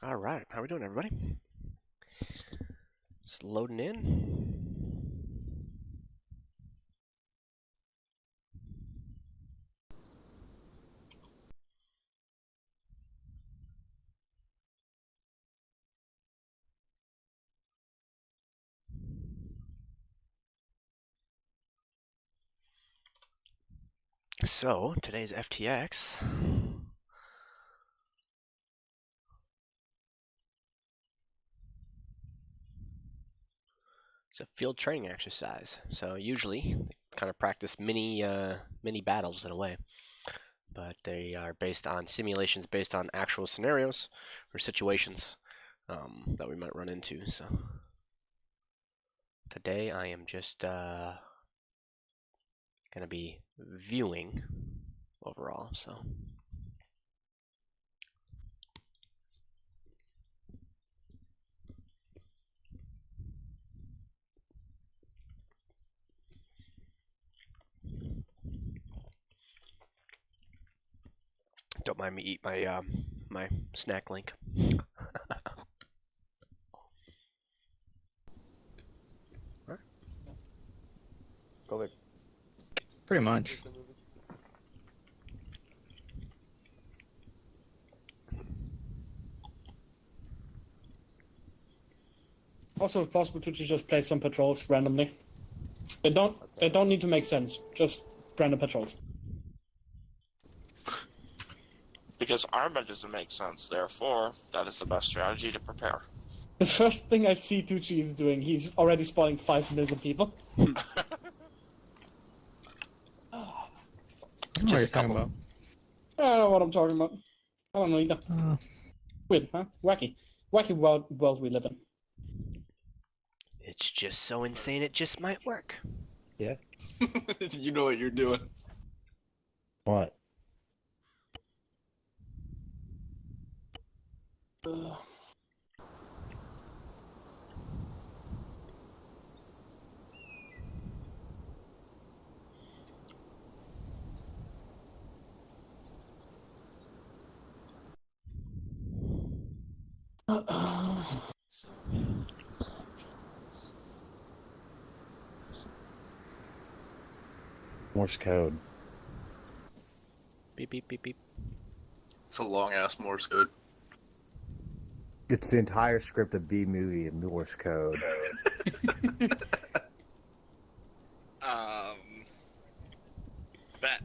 All right, how we doing, everybody? It's loading in. So, today's FTX. It's a field training exercise. So usually, they kind of practice mini battles in a way, but they are based on simulations based on actual scenarios or situations that we might run into. So today I am just gonna be viewing overall. So. Don't mind me eat my my snack link. Right. Go ahead. Pretty much. Also, if possible, to just play some patrols randomly. They don't need to make sense. Just random patrols. Because Arma doesn't make sense, therefore, that is the best strategy to prepare. The first thing I see Tucci is doing, he's already spawning 5 million people. Just a couple. I don't know what I'm talking about. I don't know either. Weird, huh? Wacky. Wacky world we live in. It's just so insane it just might work. Yeah. You know what you're doing. What? Morse code. Beep beep beep beep. It's a long ass Morse code. It's the entire script of B movie in Morse code. Bet.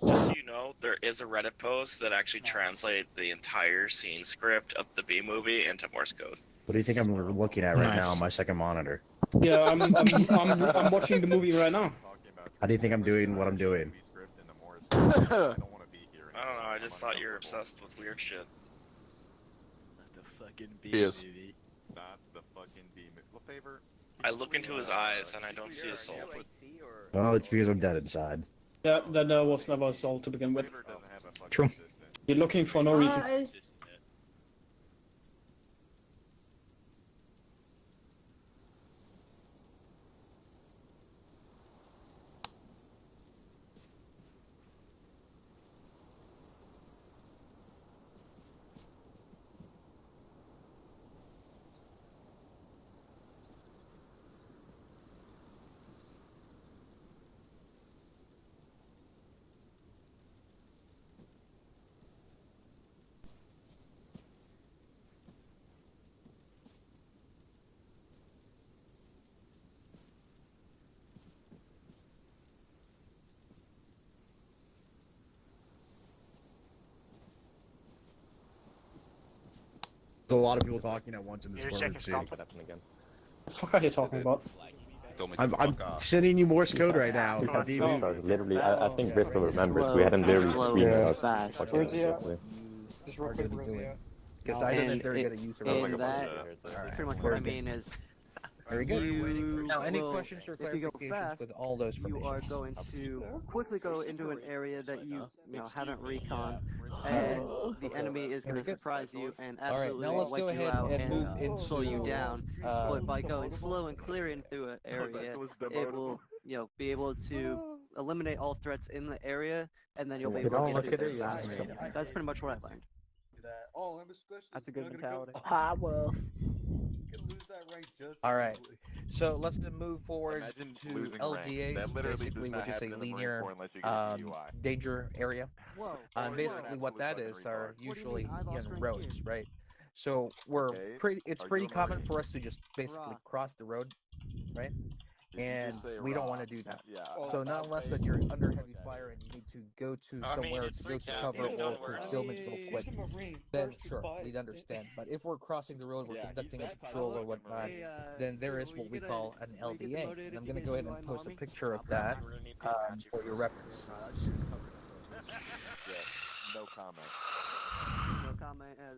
Just so you know, there is a Reddit post that actually translates the entire scene script of the B movie into Morse code. What do you think I'm looking at right Nice. now on my second monitor? Yeah, I'm watching the movie right now. How do you think I'm doing what I'm doing? I don't know, I just thought you were obsessed with weird shit. The fucking B He is. movie. Not the fucking B movie. What favor? I look into his eyes and I don't see a soul. Well, it's because I'm dead inside. Yeah, that was never a soul to begin with. Favor doesn't have a fucking True. assistant. You're looking for no reason. There's a lot of people talking at once in this corner too. What happened again? What the fuck are you talking about? Told me I'm fuck off. sending you Morse code right now. Literally, I think Bristol remembers. We had him literally screaming Yeah. out. Fast. Where's he at? Just real quick, Because I didn't and think they were gonna use and her. that, pretty much what I mean is, Very good. You Now, any will, questions or if you go clarifications fast, with all those you are formations? going to quickly go into an area that you haven't recon, and the enemy is going Very to good. surprise you and All right, absolutely now let's wipe go you ahead out and move and slow you into down. But by going slow and clearing through an area, it will be able to eliminate all threats in the area, and then you'll be able to get through there faster. That's pretty much what I learned. That's a good mentality. Power. All right. So let's then move forward Imagine to losing rank. LGAs, That literally does basically, not which is a happen in the Marine linear Corps unless you get a DUI. danger area. Whoa. Basically, what that Absolute is fucking are retard. What do you mean? usually I lost rank roads, too. right? So it's Are you pretty a common Marine? for us to just basically Bruh. cross the road, right? Did you And just say we don't raw? want to do that. Yeah. So not unless that you're under heavy fire and you need to go to I mean, somewhere it's to free go to cap. cover It's done or worse. concealment real quick, then sure, we'd understand. But if we're crossing the road, we're conducting a patrol or whatnot, then there is what we call an LDA. And I'm going to go ahead and post a picture of that We're gonna need for your reference. Yeah. No comment. No comment as,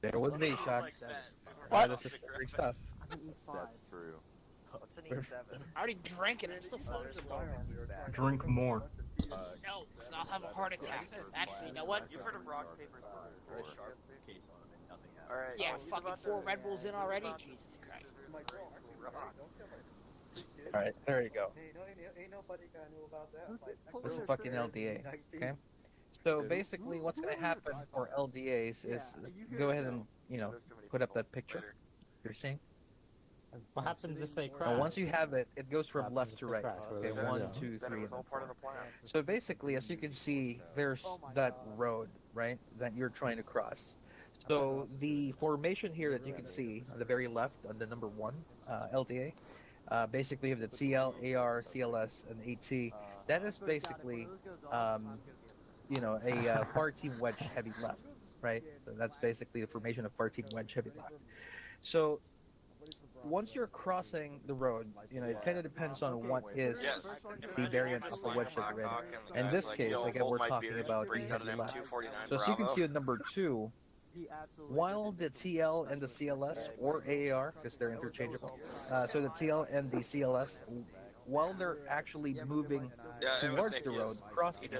There was me, Sean. What? This is scary stuff. I didn't eat 5. That's true. It's an E7. I already drank it. I'm still fucking. Drink more. No, 'cause I'll have a heart attack. Actually, you know what? You've heard of rock, paper, scissors? Very sharp case on it, and nothing happens. Alright. Yeah, fucking 4 Red Bulls in already. Jesus Christ. All right, there you go. This is fucking LDA. Okay. So basically, what's going to happen for LDAs is go ahead and put up that picture you're seeing. What happens if they crash? Now, once you have it, it goes from left to right. Okay, 1, 2, 3, and 4. So basically, as you can see, there's that road, right, that you're trying to cross. So the formation here that you can see on the very left, on the number 1 LDA, basically you have the CL, AR, CLS, and AT. That is basically, a far team wedge heavy left, right? So that's basically the formation of far team wedge heavy left. So once you're crossing the road, it kind of depends on what is the variant of the wedge that you're in. In this case, again, we're talking about the heavy left. So as you can see at number 2, while the TL and the CLS, or AAR, because they're interchangeable, so the TL and the CLS, while they're actually moving towards the road, crossing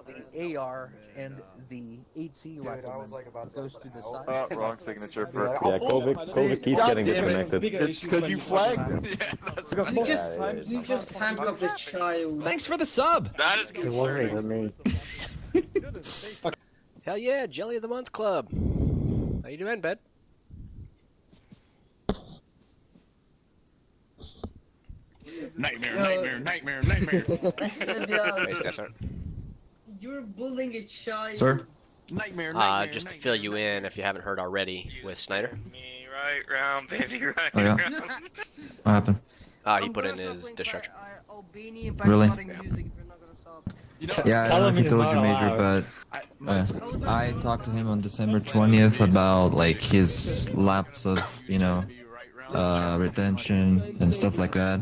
the AR and the 8C rifleman goes to the side. Wrong signature for. Yeah, Kovic keeps getting disconnected. It's because you flagged it. Yeah, that's You just handcuffed the child. Thanks for the sub. That is It wasn't even me. Hell yeah, Jelly of the Month Club. How you doing, bud? Nightmare. Hey, Stefan. You're bullying a child. Sir? Just to fill you in, if you haven't heard already, with Snyder. Me right round, baby, right Oh, yeah. round. What happened? He put in his discharge. Really? Yeah, I don't know if he told you, Major, allowed. but I talked to him on December 20th about like his lapse of, retention and stuff like that.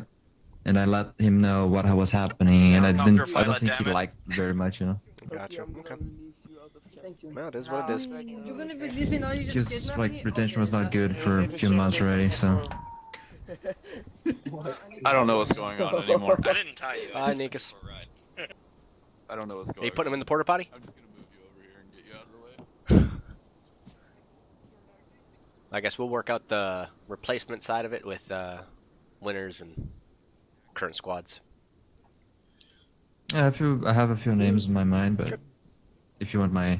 And I let him know what was happening, and I don't think he liked very much, Gotcha. Okay. Thank you. Well, it is what it is. You're gonna release me now? You just Just kidnapped like me? retention was not good for a few months already, so. I don't know what's going on anymore. I didn't tie you. Hi, Nikas. I don't know what's Are going you on. putting him in the porta potty? I'm just gonna move you over here and get you out of the way. I guess we'll work out the replacement side of it with winners and current squads. Yeah, I have a few names in my mind, but if you want my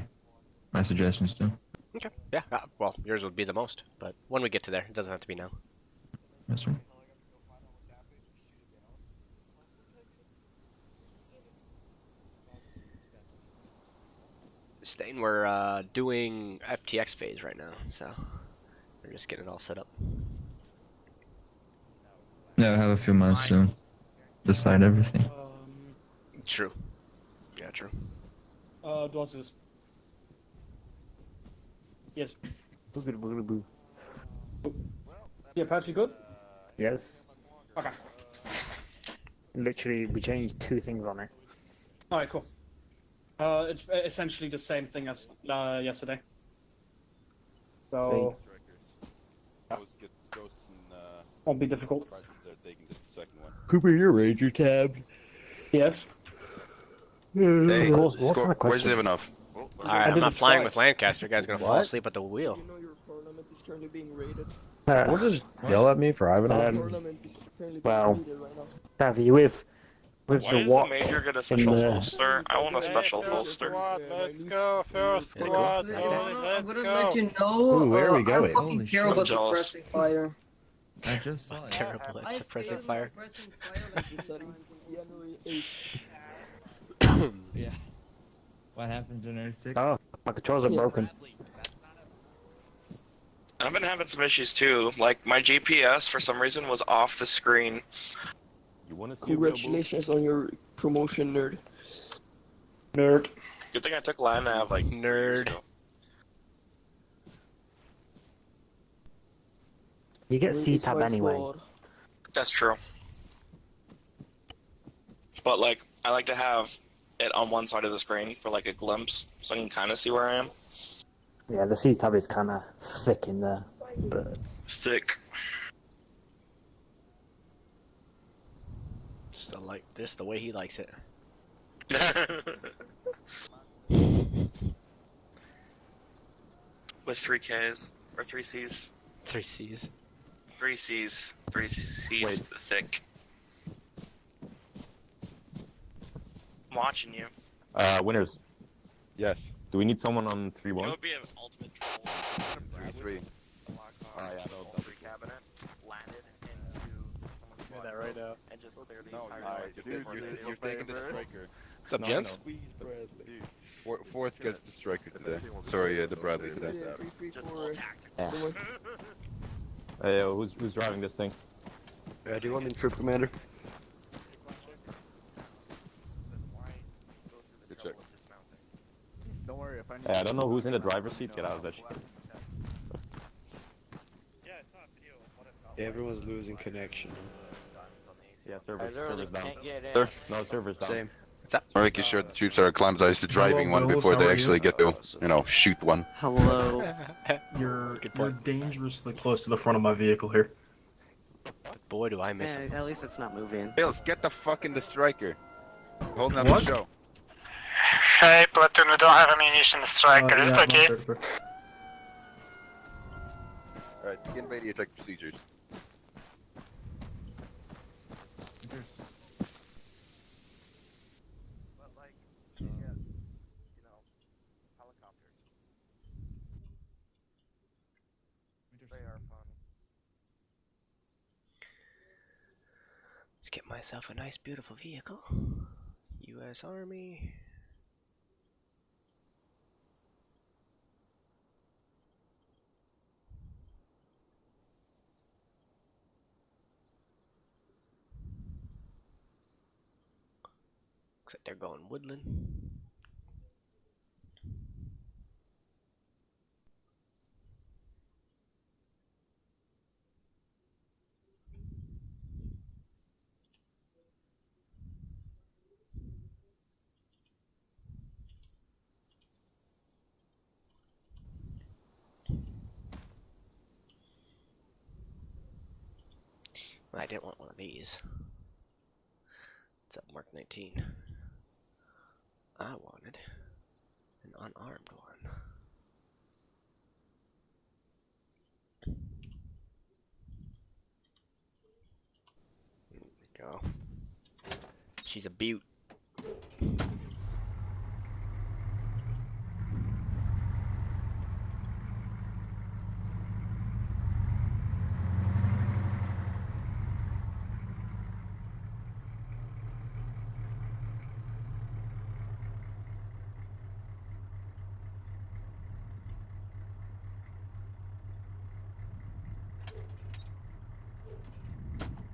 suggestions too. Okay. Yeah. Well, yours would be the most, but when we get to there, it doesn't have to be now. Yes, sir. Stain, we're doing FTX phase right now, so we're just getting it all set up. Yeah, I have a few months to decide everything. True. Yeah, true. Do I see this? Yes. Yeah, Apache good? Yes. Okay. Literally, we changed 2 things on it. Alright, cool. It's essentially the same thing as yesterday. So... Ghosts and Won't be difficult. Cooper, your ranger tab. Yes. Hey, What kind of where's questions? Zivanov? Alright, I'm did not it flying twice. with Lancaster. You guys gonna fall What? asleep at the wheel. Don't just yell at me for Ivanov. Well, Tavi, with Why the does the watch major get a in special the holster? I want a special holster. Let's go, first squad, I'm gonna let's let go. you know. Ooh, where are we going? I'm fucking Holy terrible at shit. I'm jealous. suppressing fire. I just saw it. Terrible at suppressing fire. Yeah. What happened, January 6th? Oh, my controls are broken. I've been having some issues too. Like my GPS for some reason was off the screen. You want to see Congratulations on your promotion, nerd. Nerd. Good thing I took land nav like 3 years Nerd. ago. You get C-tab anyway. That's true. But like, I like to have it on one side of the screen for like a glimpse, so I can kind of see where I am. Yeah, the C-tab is kind of thick in there, but Thick. Just the way he likes it. With 3 Ks or 3 Cs. 3 C's. 3 C's. 3 C's thick. I'm watching you. Winners. Yes. Do we need someone on You know 3-1? what would be an ultimate troll? 3-3. Three cabinet landed into that right now. and just clear the No, entire you're taking the striker. What's up, gents? Fourth gets the striker today. Sorry, the Bradley today. just all tactical. Hey, who's driving this thing? Do you want me to troop commander? Good check. Don't worry, if I need Hey, I don't know who's in the driver's seat. Get out of that shit. Everyone's losing connection. Yeah, server's down. Sir? No, server's down. Same. We're making sure the troops are acclimatized to driving one before they actually get to, shoot one. Hello. You're Good point. dangerously close to the front of my vehicle here. Boy, do I miss Yeah, him. at least it's not moving. Hey, let's get the fuck in the striker. Holding up What? the show. Hey, platoon, we don't have ammunition to striker. Is it okay? Alright, begin radio attack procedures. Let's get myself a nice, beautiful vehicle. U.S. Army. Looks like they're going woodland. I didn't want one of these. What's up, Mark 19? I wanted an unarmed one. There we go. She's a beaut.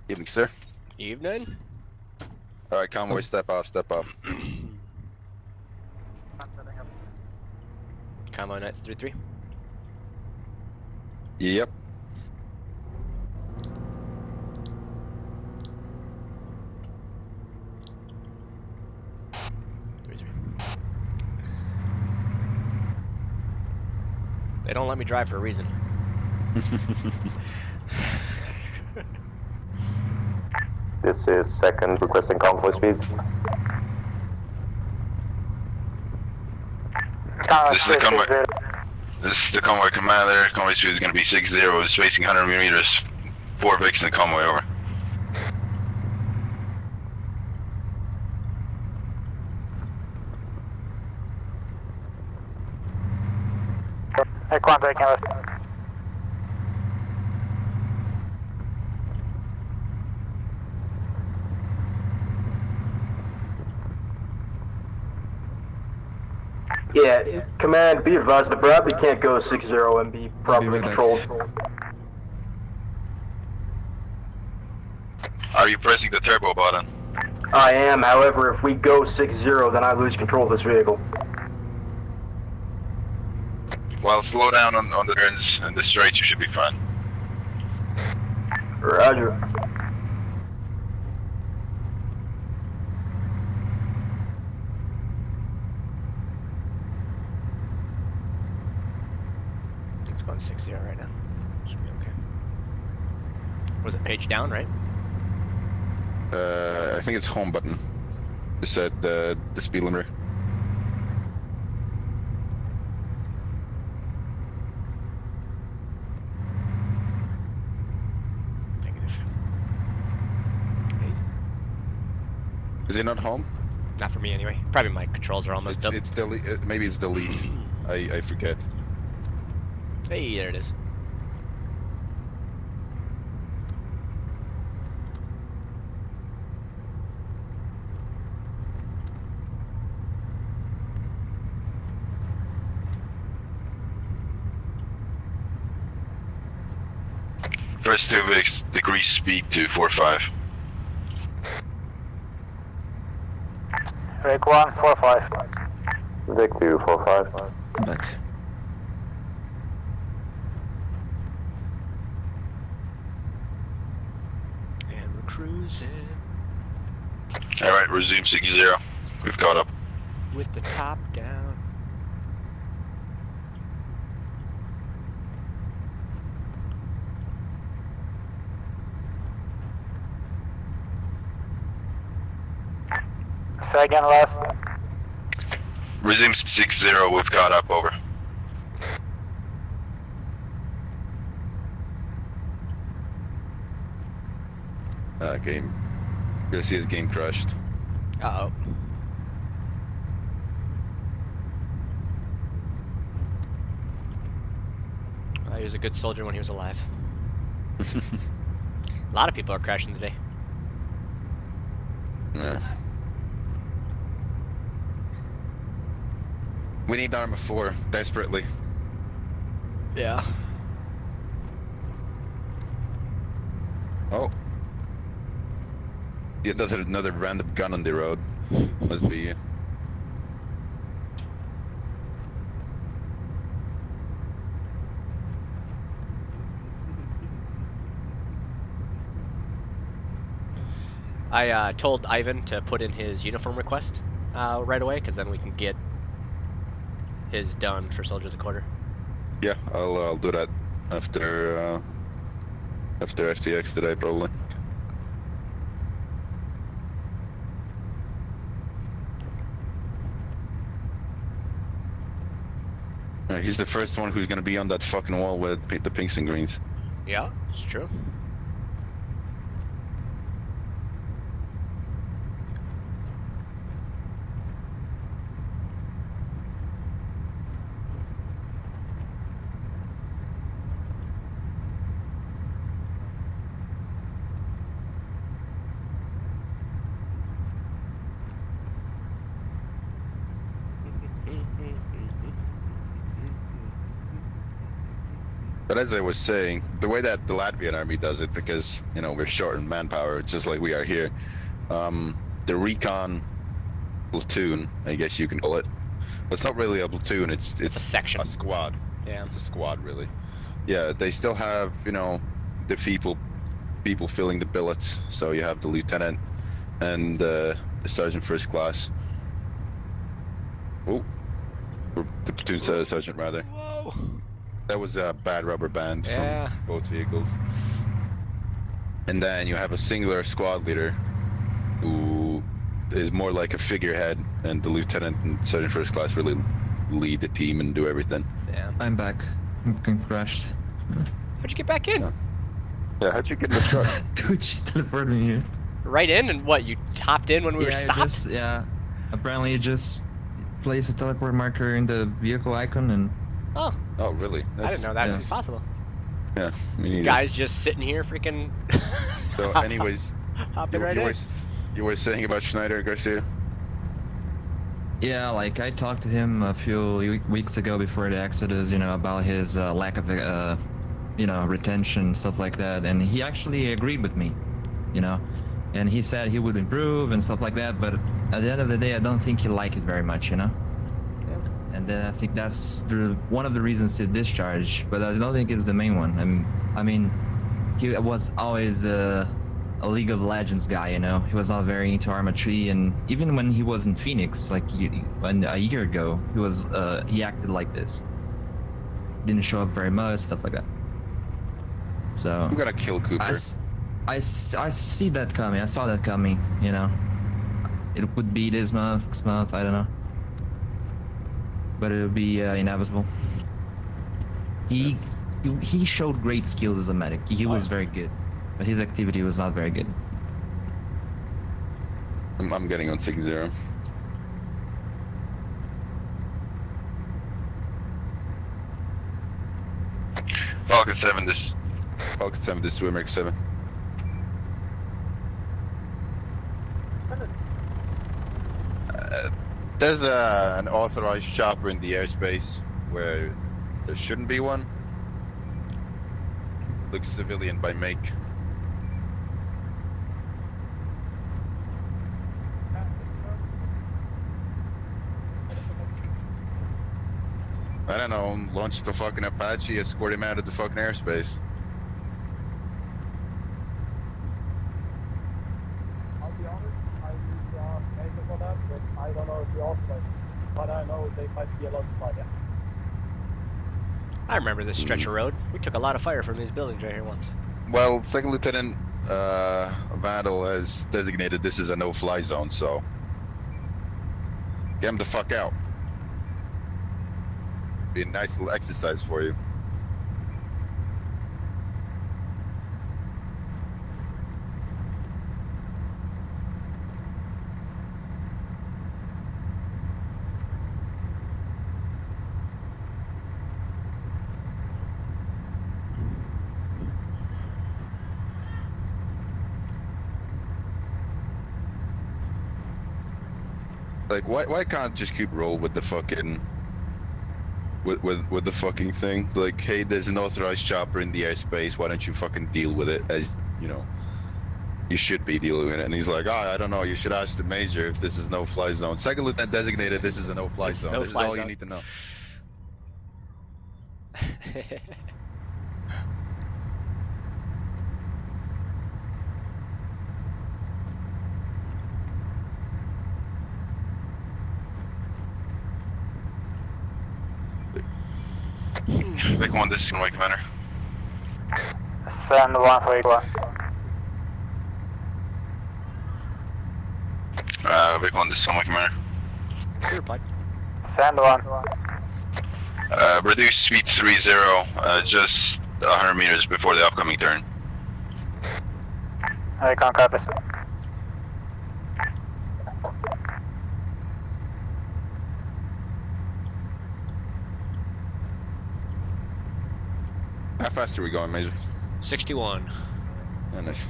Evening, sir. Evening. Alright, convoy, step off, step off. Combo Knights 3-3. Yep. They don't let me drive for a reason. This is second requesting convoy speed. This is the convoy commander. Convoy speed is going to be 60, spacing 100 meters. 4 Vicks in the convoy, over. Hey, Quantum, Yeah, command, be advised, the Bradley can't go 6-0 and be properly controlled. Are you pressing the turbo button? I am, however, if we go 6-0, then I lose control of this vehicle. Well, slow down on the turns and the straights, you should be fine. Roger. It's going 6-0 right now. Should be okay. Was it page down, right? I think it's home button. It said the speed limiter. Negative. Is it not home? Not for me anyway. Probably my controls are almost up. It's delete. Maybe it's delete. I forget. Hey, there it is. First 2 Vicks, decrease speed to 45. Vic 1, 45. Vic 2, 45. Back. And we're cruising. Alright, resume 6-0. We've caught up. With the top down. Second last. Resume 6-0, we've caught up, over. Game. You're gonna see his game crushed. Uh-oh. He was a good soldier when he was alive. A lot of people are crashing today. Yeah. We need Arma 4, desperately. Yeah. Oh. Yeah, there's another random gun on the road. Must be you. I told Ivan to put in his uniform request right away, because then we can get his done for Soldier of the Quarter. Yeah, I'll do that after FTX today, probably. He's the first one who's gonna be on that fucking wall with the pinks and greens. Yeah, it's true. But as I was saying, the way that the Latvian army does it, because, you know, we're short in manpower, just like we are here, the recon platoon, I guess you can call it. But it's not really a platoon, it's a section. A squad. Yeah. It's a squad, really. Yeah, they still have, you know, the people filling the billets. So you have the lieutenant and the sergeant first class. Oh, the platoon sergeant, rather. Whoa. That was a bad rubber band Yeah. from both vehicles. and then you have a singular squad leader who is more like a figurehead, and the lieutenant and sergeant first class really lead the team and do everything. Yeah. I'm back. I'm crashed. How'd you get back in? Yeah, how'd you get in the truck? Dude, she teleported me here. Right in, and what? You hopped in when we were stopped? Apparently you just place a teleport marker in the vehicle icon and... Oh. Oh, really? I didn't know that was possible. Yeah, me neither. Guys just sitting here freaking... So, anyways, hopping right in. You were saying about Schneider, Garcia? Yeah, like I talked to him a few weeks ago before the Exodus, you know, about his lack of, you know, retention, stuff like that, and he actually agreed with me, you know, and he said he would improve and stuff like that, but at the end of the day, I don't think he liked it very much, you know. Yeah. And then I think that's one of the reasons to discharge, but I don't think it's the main one. I mean, he was always a League of Legends guy, you know. He was not very into Arma 3, and even when he was in Phoenix, like a year ago, he acted like this. Didn't show up very much, stuff like that. So I'm gonna kill Cooper. I see that coming. I saw that coming, you know. It would be this month, next month, I don't know. But it would be inevitable. He showed great skills as a medic. He was very good. But his activity was not very good. I'm getting on 6-0. Falcon 7, this is America 7. There's an authorized chopper in the airspace where there shouldn't be one. Looks civilian by make. I don't know, launch the fucking Apache, escort him out of the fucking airspace. I'll be honest, I use Major for that, but I don't know if the Austrians, but I know they might be a lot smarter. I remember this stretch of road. We took a lot of fire from these buildings right here once. Well, Second Lieutenant Vandal has designated this as a no-fly zone, so get him the fuck out. Be a nice little exercise for you. Like, why can't just keep roll with the fucking with the fucking thing? Like, hey, there's an authorized chopper in the airspace, why don't you fucking deal with it as, you know, you should be dealing with it. And he's like, oh, I don't know, you should ask the Major if this is no-fly zone. Second Lieutenant designated this is a no-fly zone. This is all you need to know. Vic 1, this is Conway Commander. Send 1 for Eagle. Vic 1, this is Conway Commander. Good reply. Send 1. Reduce speed 30, just 100 meters before the upcoming turn. I can't copy. How fast are we going, Major? 61. Oh, nice.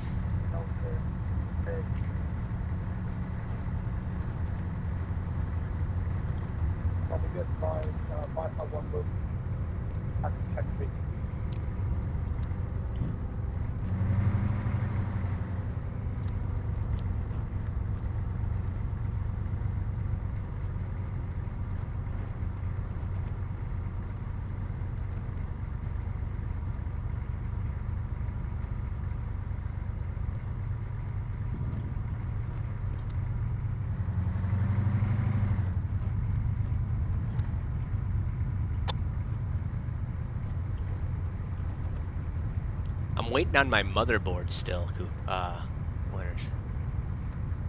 Probably get by 551 move. Check 3. waiting on my motherboard still. What is?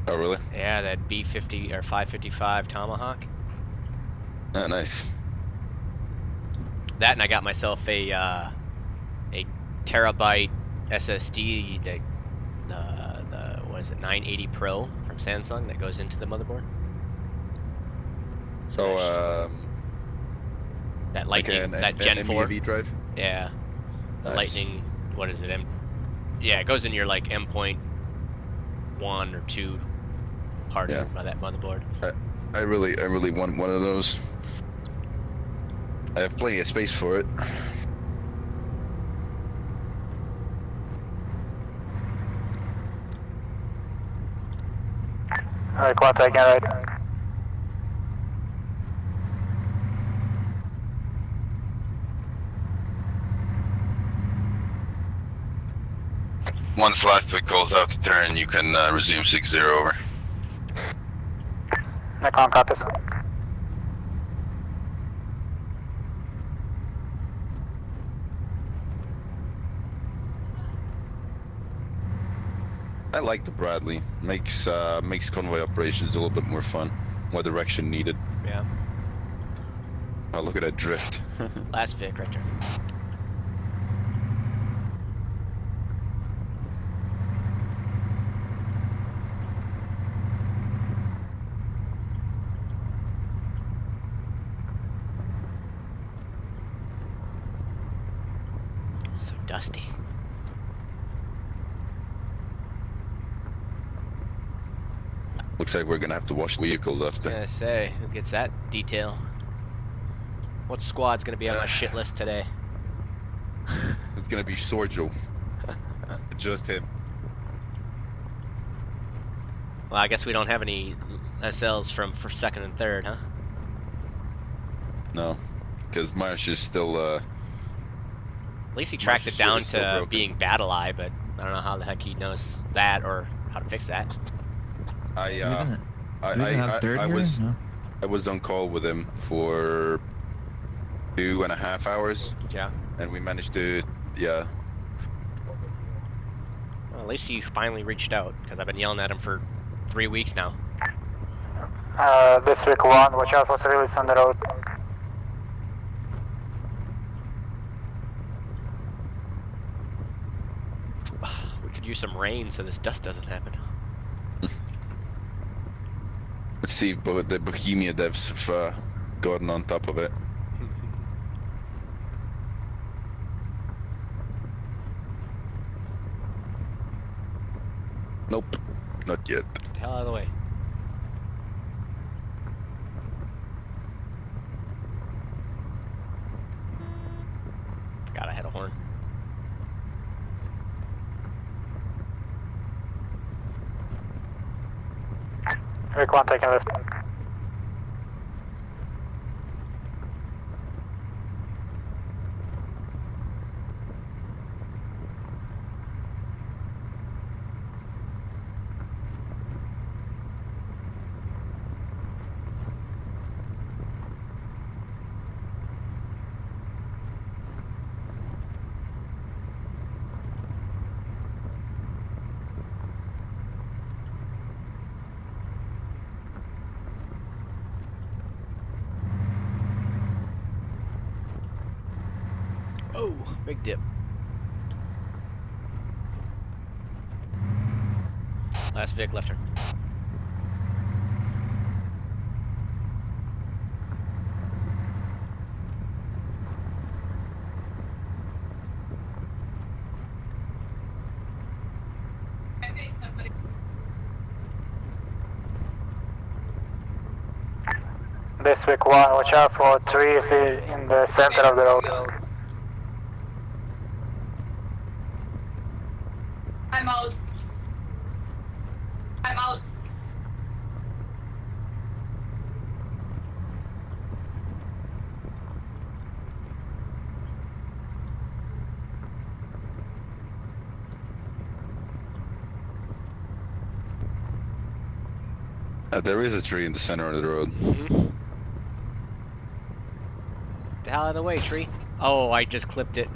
Oh, really? Yeah, that B50 or 555 Tomahawk. Oh, nice. That, and I got myself a terabyte SSD that the what is it, 980 Pro from Samsung that goes into the motherboard. So that Lightning, that Gen 4 NVMe drive. Yeah, the Nice. Lightning. What is it? Yeah, it goes in your like M.1 or 2 part by that motherboard. I really want one of those. I have plenty of space for it. Alright, contact again, right? Once Lastwick calls out to turn, you can resume 6-0 over. Nikon copies. I like the Bradley. Makes convoy operations a little bit more fun. More direction needed. Yeah. Oh, look at that drift. Last Vic right there. So dusty. Looks like we're gonna have to wash vehicles I was after. gonna say, who gets that detail? What squad's gonna be on my shit list today? It's gonna be Sorjo. Just him. Well, I guess we don't have any SLs for second and third, huh? No, because Marsh is still. At least he tracked it down to being battle eye, but I don't know how the heck he knows that or how to fix that. I was on call with him for 2.5 hours. Yeah. And we managed to, yeah. Well, at least he finally reached out, because I've been yelling at him for 3 weeks now. District 1, watch out for civilians on the road. We could use some rain so this dust doesn't happen. Let's see if the Bohemia devs have gotten on top of it. Nope, not yet. Get the hell out of the way. Forgot I had a horn. Rick 1 taking left. Oh, big dip. Last Vic left turn. District 1, watch out for trees in the center of the road. I'm out. I'm out. There is a tree in the center of the road. Mm-hmm. The hell out of the way, tree. Oh, I just clipped it.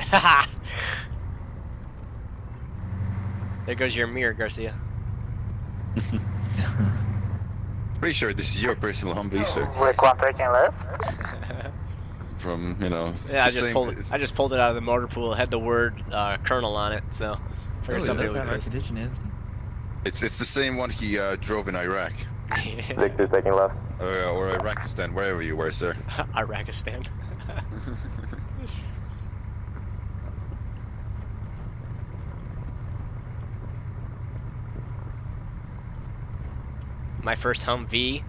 There goes your mirror, Garcia. Pretty sure this is your personal Humvee, sir. Weak 1 taking left. From, you know, Yeah, I it's the just same- pulled it. I just pulled it out of the motor pool. It had the word Colonel on it, so figured somebody would be pissed. It's the same one he drove in Iraq. Victor taking left. Or Iraqistan, wherever you were, sir. Iraqistan. My first Humvee,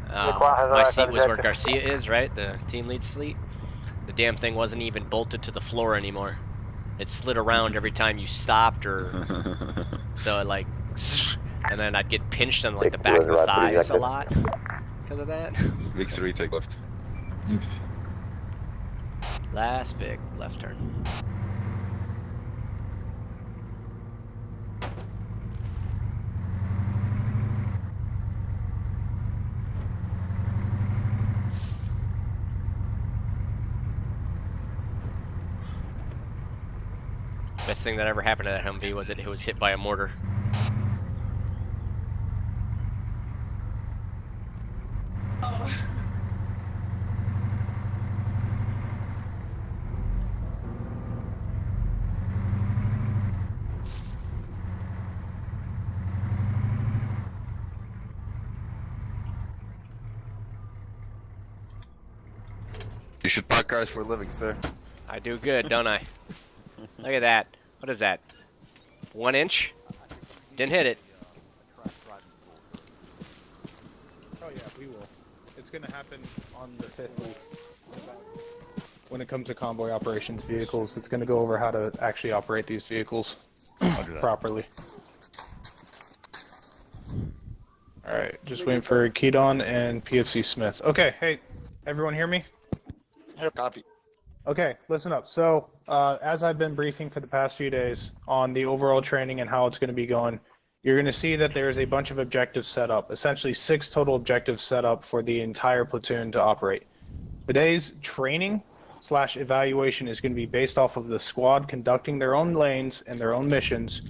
my seat was where Garcia is, right? The team lead seat. The damn thing wasn't even bolted to the floor anymore. It slid around every time you stopped, or so it like, and then I'd get pinched on like the back of the thighs a lot because of that. Victory, take left. Last big left turn. Best thing that ever happened to that Humvee was that it was hit by a mortar. Oh. You should park cars for a living, sir. I do good, don't I? Look at that. What is that? 1 inch? Didn't hit it. Oh yeah, we will. It's gonna happen on the 5th week. When it comes to convoy operations vehicles, it's gonna go over how to actually operate these vehicles properly. Alright, just waiting for Keaton and PFC Smith. Okay, hey, everyone hear me? Yep. Copy. Okay, listen up. So, as I've been briefing for the past few days on the overall training and how it's going to be going, you're going to see that there's a bunch of objectives set up, essentially 6 total objectives set up for the entire platoon to operate. Today's training / evaluation is going to be based off of the squad conducting their own lanes and their own missions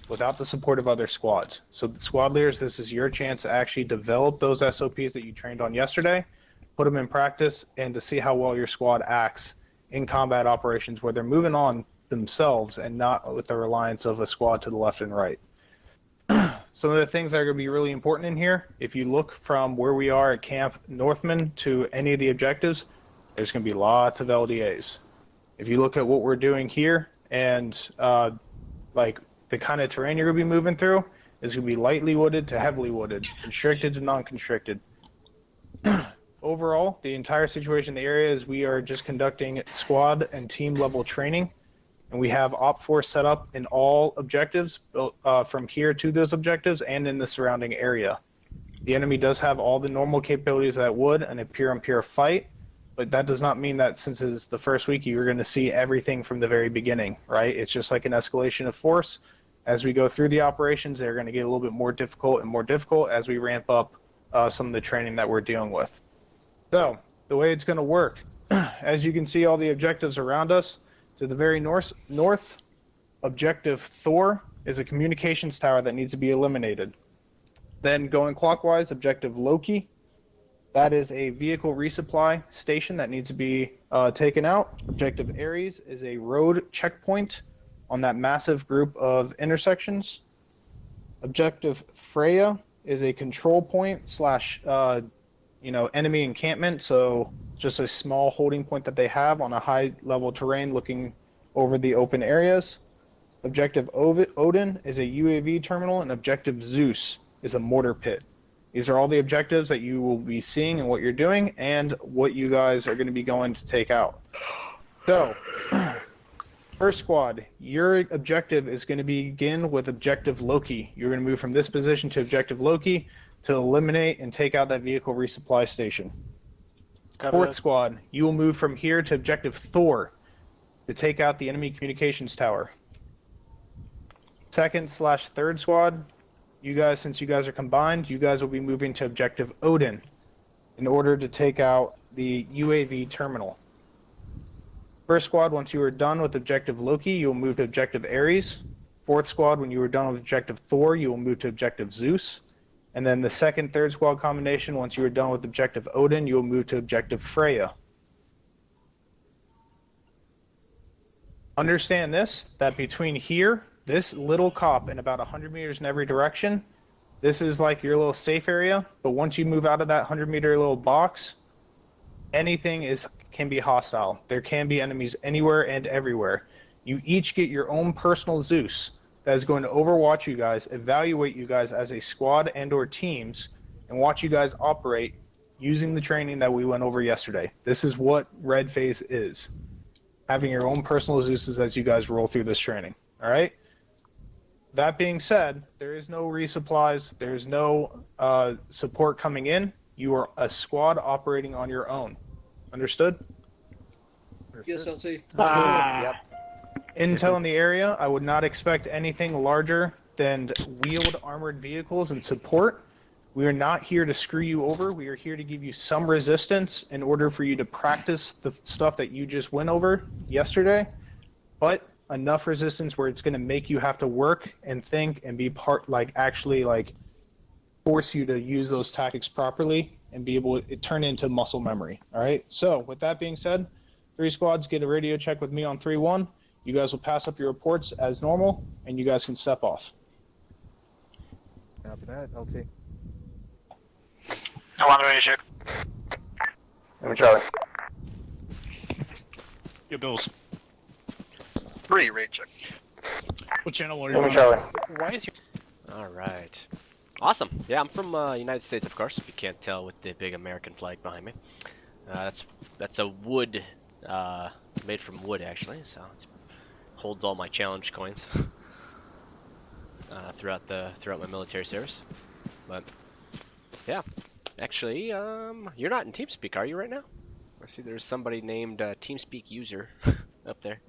without the support of other squads. So the squad leaders, this is your chance to actually develop those SOPs that you trained on yesterday, put them in practice, and to see how well your squad acts in combat operations where they're moving on themselves and not with the reliance of a squad to the left and right. Some of the things that are going to be really important in here, if you look from where we are at Camp Northman to any of the objectives, there's going to be lots of LDAs. If you look at what we're doing here and like the kind of terrain you're going to be moving through, is going to be lightly wooded to heavily wooded, constricted to non-constricted. Overall, the entire situation in the area is we are just conducting squad and team level training, and we have OPFOR set up in all objectives from here to those objectives and in the surrounding area. The enemy does have all the normal capabilities that would in a pure-on-pure fight, but that does not mean that since it's the first week you're going to see everything from the very beginning, right? It's just like an escalation of force. As we go through the operations, they're going to get a little bit more difficult as we ramp up some of the training that we're dealing with. So, the way it's going to work, as you can see all the objectives around us, to the very north, objective Thor is a communications tower that needs to be eliminated. Then going clockwise, objective Loki, that is a vehicle resupply station that needs to be taken out. Objective Ares is a road checkpoint on that massive group of intersections. Objective Freya is a control point / enemy encampment, so just a small holding point that they have on a high level terrain looking over the open areas. Objective Odin is a UAV terminal, and Objective Zeus is a mortar pit. These are all the objectives that you will be seeing and what you're doing and what you guys are going to be going to take out. So, first squad, your objective is going to begin with Objective Loki. You're going to move from this position to Objective Loki to eliminate and take out that vehicle resupply station. Fourth squad, you will move from here to Objective Thor to take out the enemy communications tower. Second / third squad, you guys, since you guys are combined, you guys will be moving to Objective Odin in order to take out the UAV terminal. First squad, once you are done with Objective Loki, you will move to Objective Ares. 4th Squad, when you are done with Objective Thor, you will move to Objective Zeus. And then the 2nd, 3rd Squad combination, once you are done with Objective Odin, you will move to Objective Freya. Understand this, that between here, this little cop, and about 100 meters in every direction, this is like your little safe area, but once you move out of that 100-meter little box, anything can be hostile. There can be enemies anywhere and everywhere. You each get your own personal Zeus that is going to overwatch you guys, evaluate you guys as a squad and or teams, and watch you guys operate using the training that we went over yesterday. This is what Red Phase is. Having your own personal Zeuses as you guys roll through this training. Alright? That being said, there is no resupplies, there's no support coming in. You are a squad operating on your own. Understood? Yes, LT. Yep. Intel in the area, I would not expect anything larger than wheeled armored vehicles and support. We are not here to screw you over. We are here to give you some resistance in order for you to practice the stuff that you just went over yesterday, but enough resistance where it's going to make you have to work and think and be actually force you to use those tactics properly and be able to turn into muscle memory. All right. So with that being said, 3 squads get a radio check with me on 3-1. You guys will pass up your reports as normal, and you guys can step off. Copy that, LT. I want a radio check. I'm Charlie. Yo, Bills. 3 radio check. What channel are you I'm on? Charlie. Why is your... Alright. Awesome. Yeah, I'm from United States, of course, if you can't tell with the big American flag behind me. That's a wood, made from wood, actually, so it holds all my challenge coins throughout my military service. But, yeah. Actually, you're not in TeamSpeak, are you, right now? I see there's somebody named TeamSpeak user up there.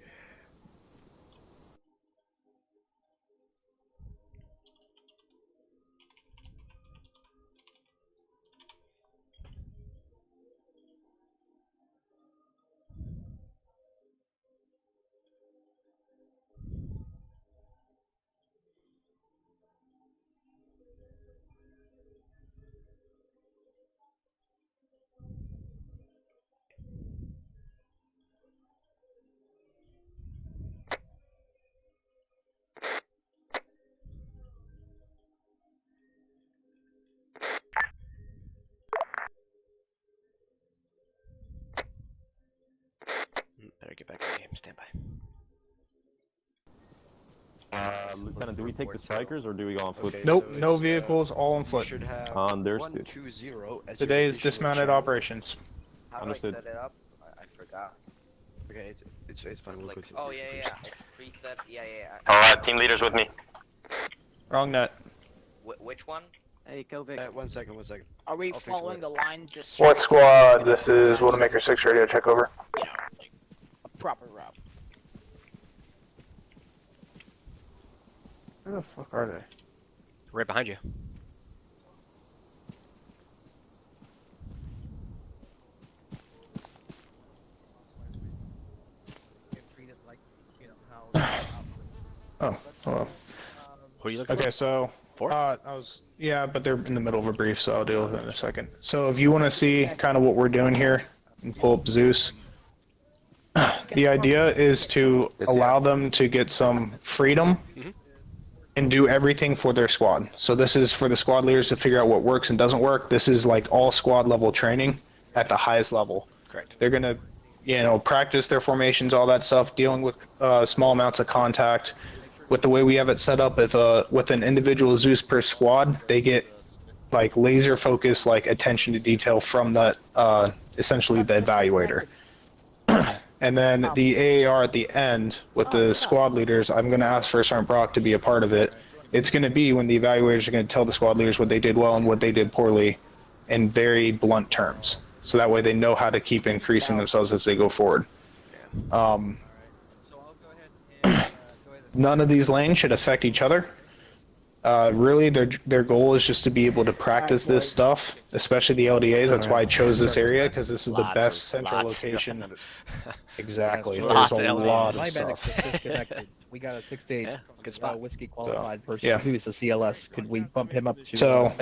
Better get back in the game. Stand by. Lieutenant, do we take the strikers or do we go on foot? Nope, no vehicles, all on foot. Understood. Today is dismounted operations. Understood. Set it up? I forgot. Okay, it's fine. We'll quickly. Oh yeah. It's preset. Yeah. Alright, team leaders with me. Wrong net. Which one? Hey, Kovic. 1 second. Are we following the line just... 4th Squad, this is Widowmaker 6 radio check over. You know, like a proper route. Where the fuck are they? Right behind you. Oh, hello. Who are you looking Okay, for? so For? but they're in the middle of a brief, so I'll deal with it in a second. So if you want to see kind of what we're doing here, and pull up Zeus. The idea is to allow them to get some freedom and do everything for their squad. So this is for the squad leaders to figure out what works and doesn't work. This is like all squad level training at the highest level. Correct. They're gonna, practice their formations, all that stuff, dealing with small amounts of contact. With the way we have it set up, with an individual Zeus per squad, they get like laser focused, like attention to detail from the essentially the evaluator. And then the AAR at the end with the squad leaders, I'm going to ask for Sergeant Brock to be a part of it. It's going to be when the evaluators are going to tell the squad leaders what they did well and what they did poorly in very blunt terms. So that way they know how to keep increasing themselves as they go forward. None of these lanes should affect each other. Really, their goal is just to be able to practice this stuff, especially the LDAs. That's why I chose this area, because this is the best central location. Exactly. There's a lot of stuff. We got a 6-8 good spot. whiskey qualified person yeah. who's a CLS. Could we bump him up to? So,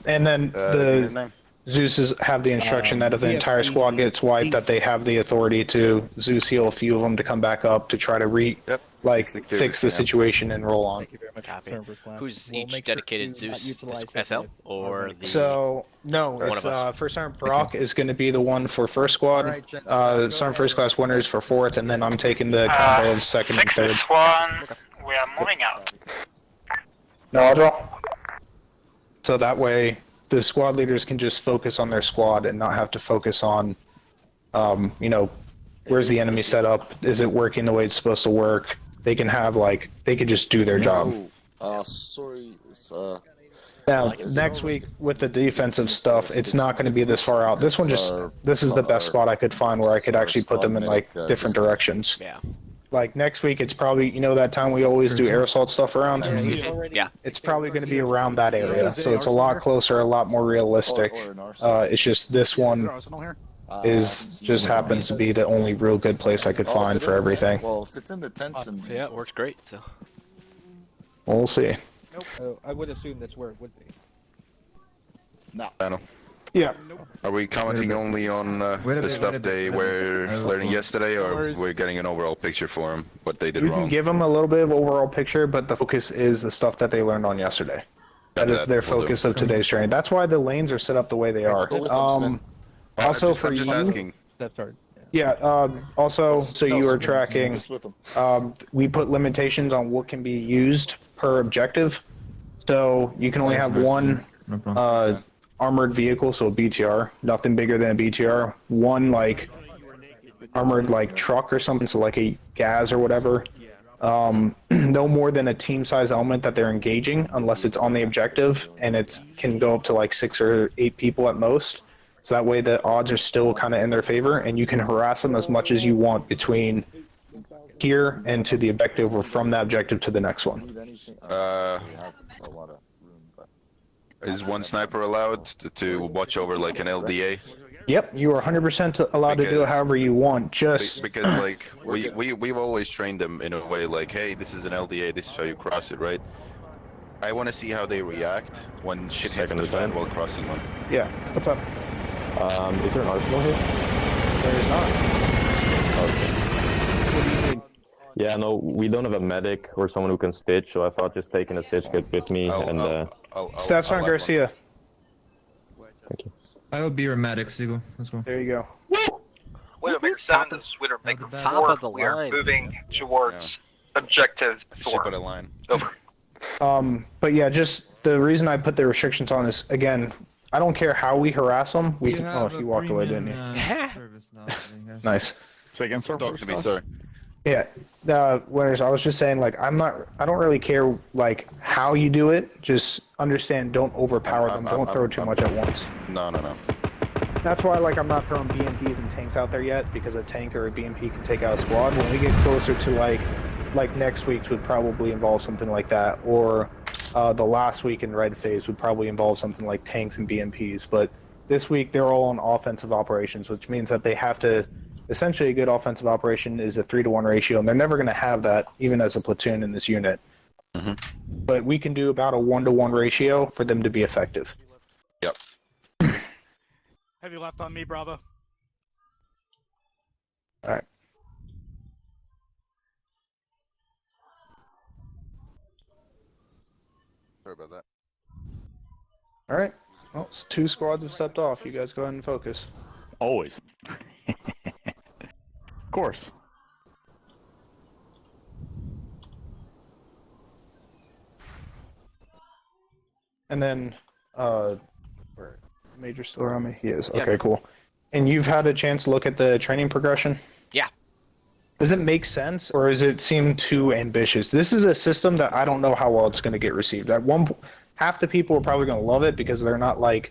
and then the Zeus have the instruction that if the entire squad gets wiped, that they have the authority to Zeus heal a few of them to come back up to try to fix the situation and roll on. Thank you very much. Copy. Class. Who's We'll each make sure dedicated to not Zeus utilize SL him or with the? So no, one it's of us. First Sergeant Brock is going to be the one for first squad. Alright, gents, Sergeant First Class Winners for fourth, and then I'm taking the combo of second and third. 6-1, we are moving out. No, so that way the squad leaders can just focus on their squad and not have to focus on, where's the enemy set up? Is it working the way it's supposed to work? They can have they could just do their job. Sorry, Now, next week with the defensive stuff, it's not going to be this far out. This one this is the best spot I could find where I could actually put them in different directions. Yeah. Like next week, it's probably that time we always do air assault stuff around. Yeah. It's probably going to be around that area, so it's a lot closer, a lot more realistic. It's just this one just happens to be the only real good place I could find for everything. Well, if it's in the tents and Yeah, it works great. So. We'll see. Nope. I would assume that's where it would be. no. Yeah. Are we commenting only on the stuff they were learning yesterday, or we're getting an overall picture for them, what they did You wrong? can give them a little bit of overall picture, but the focus is the stuff that they learned on yesterday. That is their focus of today's training. That's why the lanes are set up the way they are. Also for I'm just you, asking. That's hard. yeah. Also, so you are tracking. We put limitations on what can be used per objective. So you can only have one armored vehicle, so a BTR, nothing bigger than a BTR. One armored truck or something, so like a gas or whatever. No more than a team-size element that they're engaging, unless it's on the objective, and it can go up to 6 or 8 people at most. So that way the odds are still kind of in their favor, and you can harass them as much as you want between here and to the objective, or from that objective to the next one. Is one sniper allowed to watch over an LDA? Yep, you are 100% allowed to do it however you want. Just because we've always trained them in a way hey, this is an LDA, this is how you cross it, right? I want to see how they react when shit hits the fan while crossing one. Yeah. What's up? Is there an arsenal here? There is not. Okay. What do you need? Yeah, no, we don't have a medic or someone who can stitch, so I thought just taking a stitch kit with me Staff Sergeant Garcia. Thank you. I will be your medic, Siegel. Let's go. There you go. Widowmaker 7, this is Widowmaker 4. We are moving towards objective 4. Ship at a line. Over. But yeah, just the reason I put the restrictions on is, again, I don't care how we harass them. We can. Oh, you walked away, didn't you? Nice. Say again, sir. Talk to me, sir. Yeah. Winners, I was just saying, I don't really care, how you do it. Just understand, don't overpower them. Don't throw too much at once. No. That's why, I'm not throwing BMPs and tanks out there yet, because a tank or a BMP can take out a squad. When we get closer to, like next week's would probably involve something like that, or the last week in Red Phase would probably involve something like tanks and BMPs. But this week, they're all on offensive operations, which means that they have to... Essentially, a good offensive operation is a 3-to-1 ratio, and they're never going to have that, even as a platoon in this unit. Mm-hmm. But we can do about a 1-to-1 ratio for them to be effective. Yep. Heavy left on me, Bravo. All right. Sorry about that. All right. Well, 2 squads have stepped off. You guys go ahead and focus. Always. Of course. And then, Major still around me? He is. Okay, cool. And you've had a chance to look at the training progression? Yeah. Does it make sense, or does it seem too ambitious? This is a system that I don't know how well it's going to get received. Half the people are probably going to love it because they're not going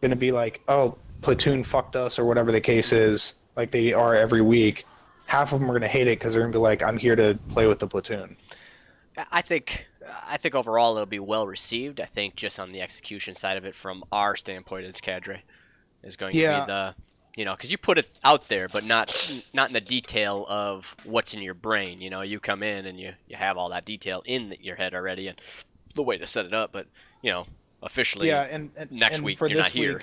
to be oh, platoon fucked us or whatever the case is, like they are every week. Half of them are going to hate it because they're going to be I'm here to play with the platoon. I think overall it'll be well received. I think just on the execution side of it, from our standpoint as cadre, is going to be You know, because you put it out there, but not in the detail of what's in your brain. You know, you come in and you have all that detail in your head already, and the way to set it up. But you know, officially, next week for you're not here.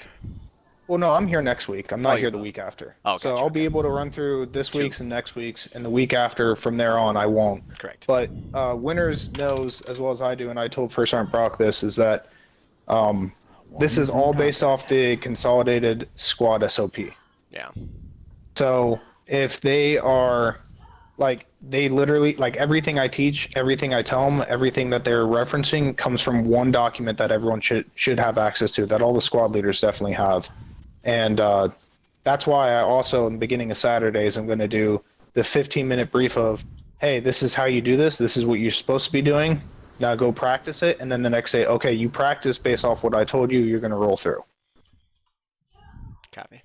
Well, no, I'm here next week. I'm not here the week after. Oh, so gotcha, I'll be able to run through this week's and next week's, and the week after. From there on, I won't. Correct. But Winters knows as well as I do, and I told First Sergeant Brock this, is that this is all based off the consolidated squad SOP. Yeah. So if they are, like, they literally, like, everything I teach, everything I tell them, everything that they're referencing comes from one document that everyone should have access to, that all the squad leaders definitely have. And that's why I also, in the beginning of Saturdays, I'm going to do the 15-minute brief of, hey, this is how you do this. This is what you're supposed to be doing. Now go practice it. And then the next day, okay, you practice based off what I told you, you're going to roll through. Copy.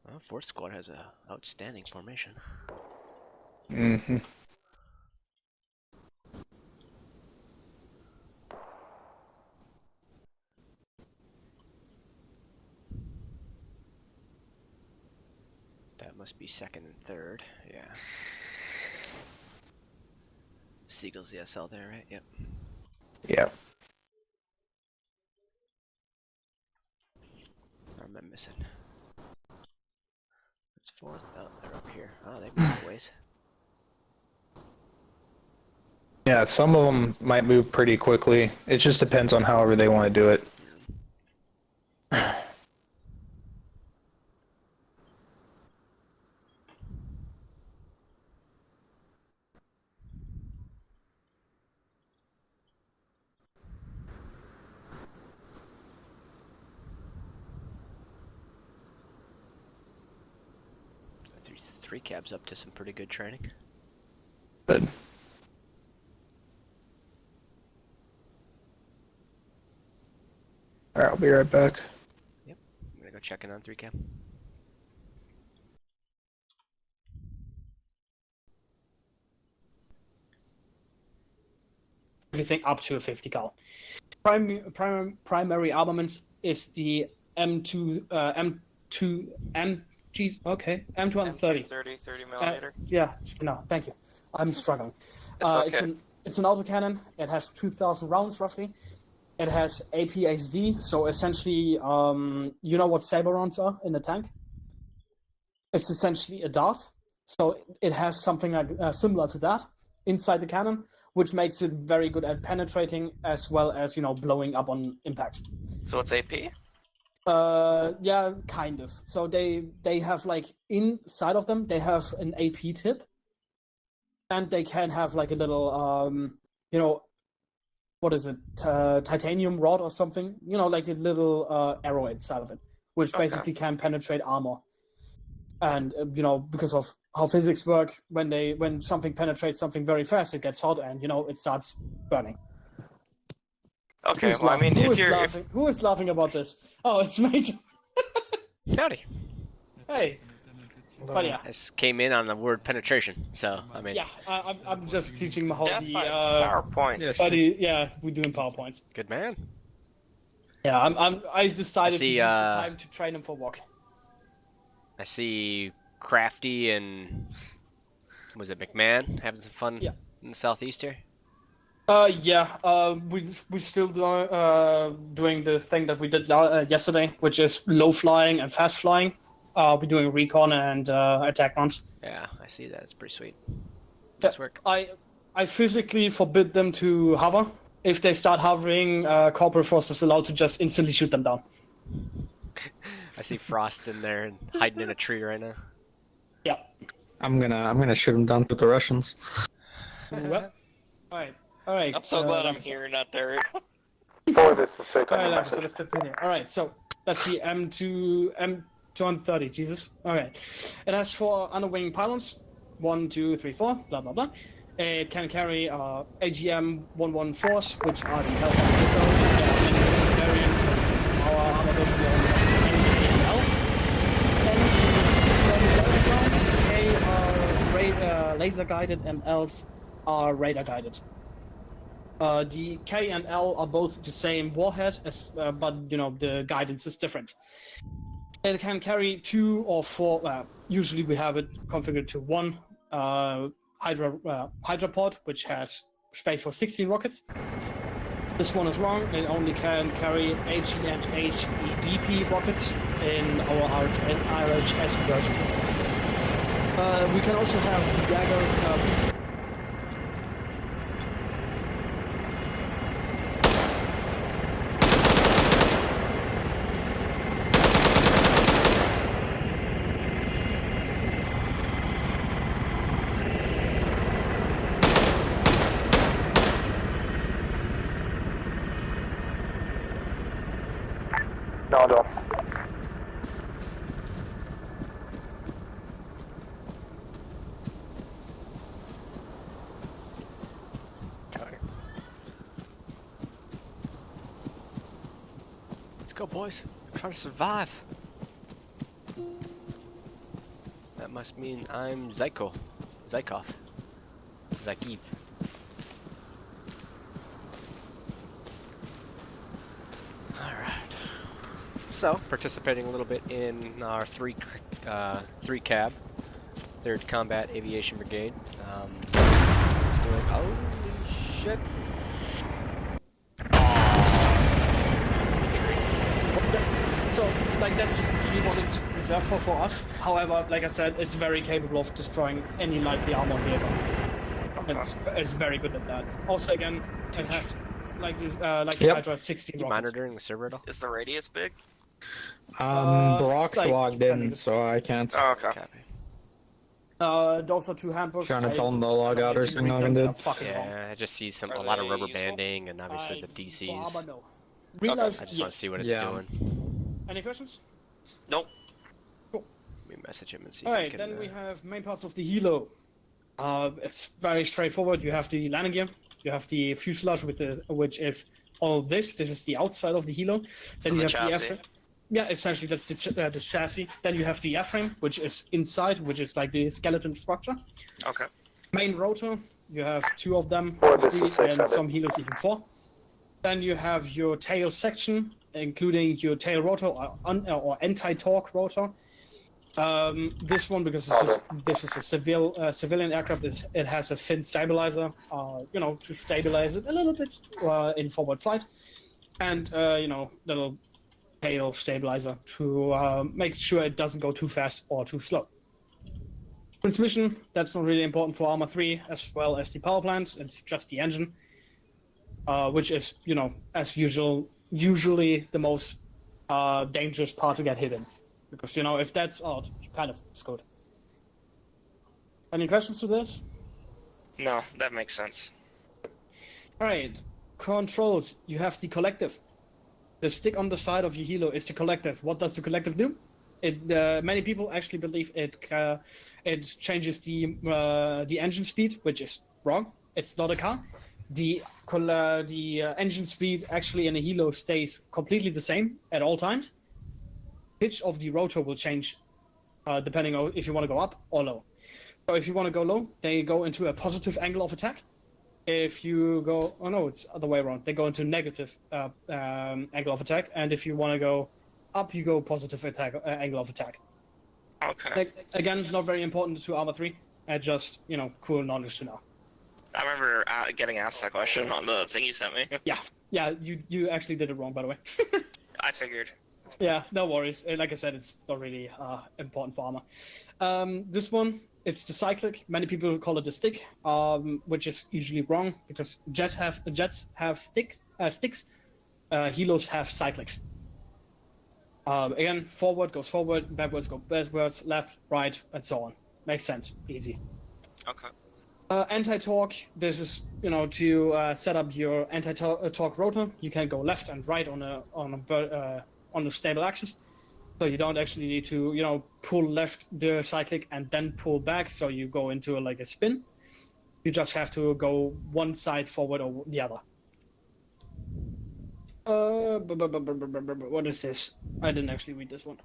Well, 4th Squad has a outstanding formation. Mm-hmm. That must be 2nd and 3rd. Yeah. Siegel's the SL there, right? Yep. Yep. Or am I missing? It's 4th. Oh, they're up here. Oh, they moved a ways. Yeah, some of them might move pretty quickly. It just depends on however they want to do it. Three cabs up to some pretty good training. Good. Alright, I'll be right back. Yep. I'm gonna go check in on 3 cab. Everything up to a 50 cal. Primary armament is the M2 M230. 30 millimeter. Yeah, no, thank you. I'm struggling. It's okay. It's an autocannon. It has 2,000 rounds roughly. It has APHD, so essentially, you know what saber rounds are in a tank? It's essentially a dart. So it has something like similar to that inside the cannon, which makes it very good at penetrating as well as, you know, blowing up on impact. So it's AP? Yeah, kind of. So they have, like, inside of them, they have an AP tip, and they can have like a little, you know, what is it, titanium rod or something? You know, like a little arrow inside of it, which basically can penetrate armor. And you know, because of how physics work, when something penetrates something very fast, it gets hot, and you know, it starts burning. Okay, well, I mean, who is laughing about this? Oh, it's me. Howdy. Hey. But yeah, I just came in on the word penetration, so I mean. Yeah, I'm just teaching how the PowerPoint. Yeah, we're doing PowerPoints. Good man. Yeah, I decided to use the time to train him for walk. I see Crafty and was it McMahon having some fun in the southeast here? We still doing the thing that we did yesterday, which is low flying and fast flying. We're doing recon and attack runs. Yeah, I see that. It's pretty sweet. Nice work. I physically forbid them to hover. If they start hovering, Corporal Frost is allowed to just instantly shoot them down. I see Frost in there and hiding in a tree right now. Yeah. I'm gonna shoot him down with the Russians. Well, all right. I'm so glad I'm here, not there. All right, so that's the M230. Jesus. All right. It has 4 underwing pylons. 1, 2, 3, 4. Blah blah blah. It can carry AGM-114s, which are the Hellfire missiles. There are many different variants, but our armor version will only have NKL. And from the other rounds, they are laser guided MLs are radar guided. The K and L are both the same warhead, but the guidance is different. It can carry 2 or 4. Usually we have it configured to 1 hydropod, which has space for 16 rockets. This one is wrong. It only can carry HE and HEDP rockets in our RHS version. We can also have the dagger. No. Let's go, boys. I'm trying to survive. That must mean I'm Zykov. Zakiv. Alright. So, participating a little bit in our 3 cab, 3rd Combat Aviation Brigade. Just doing, holy shit. So, that's usually what it's reserved for us. However, like I said, it's very capable of destroying any lightly armored vehicle. It's very good at that. Also, again, it has the Hydra 16 rockets. Monitoring the server at all? Is the radius big? Brock's logged in, so I can't. Oh, okay. Those are 2 handbooks. Trying to tell them to log out or something. Yeah, I just see a lot of rubber banding and obviously the DCs. I just want to see what it's doing. Any questions? Nope. Cool. Let me message him and see. Alright, then we have main parts of the helo. It's very straightforward. You have the landing gear. You have the fuselage which is all of this. This is the outside of the helo. Then you have the airframe. Yeah, essentially that's the chassis. Then you have the airframe, which is inside, which is like the skeleton structure. Okay. Main rotor. You have 2 of them, 3, and some helos even 4. Then you have your tail section, including your tail rotor or anti-torque rotor. This one, because this is a civilian aircraft, it has a fin stabilizer, to stabilize it a little bit in forward flight, and little tail stabilizer to make sure it doesn't go too fast or too slow. Transmission, that's not really important for Arma 3, as well as the power plant. It's just the engine. Which is, as usual, usually the most dangerous part to get hit in. Because, if that's out, you're kind of screwed. Any questions to this? No, that makes sense. Alright, controls. You have the collective. The stick on the side of your helo is the collective. What does the collective do? Many people actually believe it changes the engine speed, which is wrong. It's not a car. The engine speed actually in a helo stays completely the same at all times. Pitch of the rotor will change depending on if you want to go up or low. So if you want to go low, they go into a positive angle of attack. If you go, it's the other way around. They go into negative angle of attack, and if you want to go up, you go positive angle of attack. Okay. Again, not very important to Arma 3. Just cool knowledge to know. I remember getting asked that question on the thing you sent me. Yeah, you actually did it wrong, by the way. I figured. Yeah, no worries. Like I said, it's not really important for Arma. This one, it's the cyclic. Many people call it a stick, which is usually wrong because jets have sticks. Helos have cyclics. Again, forward goes forward, backwards goes backwards, left, right, and so on. Makes sense. Easy. Okay. Anti-torque, this is, to set up your anti-torque rotor. You can go left and right on a stable axis. So you don't actually need to, pull left the cyclic and then pull back, so you go into a spin. You just have to go one side forward or the other. What is this? I didn't actually read this one.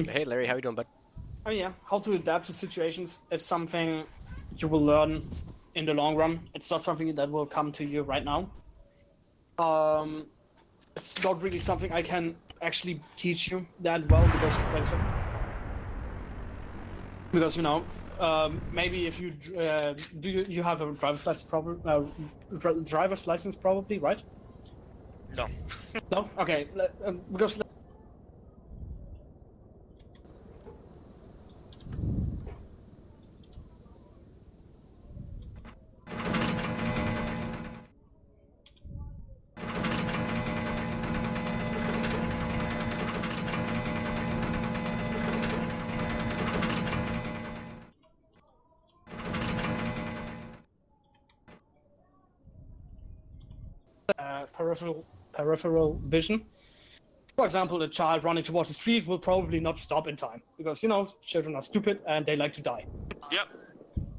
Hey Larry, how you doing, bud? Oh yeah, how to adapt to situations. It's something you will learn in the long run. It's not something that will come to you right now. It's not really something I can actually teach you that well because you know, maybe if you you have a driver's license driver's license probably, right? No. No. Okay. Because peripheral vision. For example, a child running towards the street will probably not stop in time because you know children are stupid and they like to die. Yep.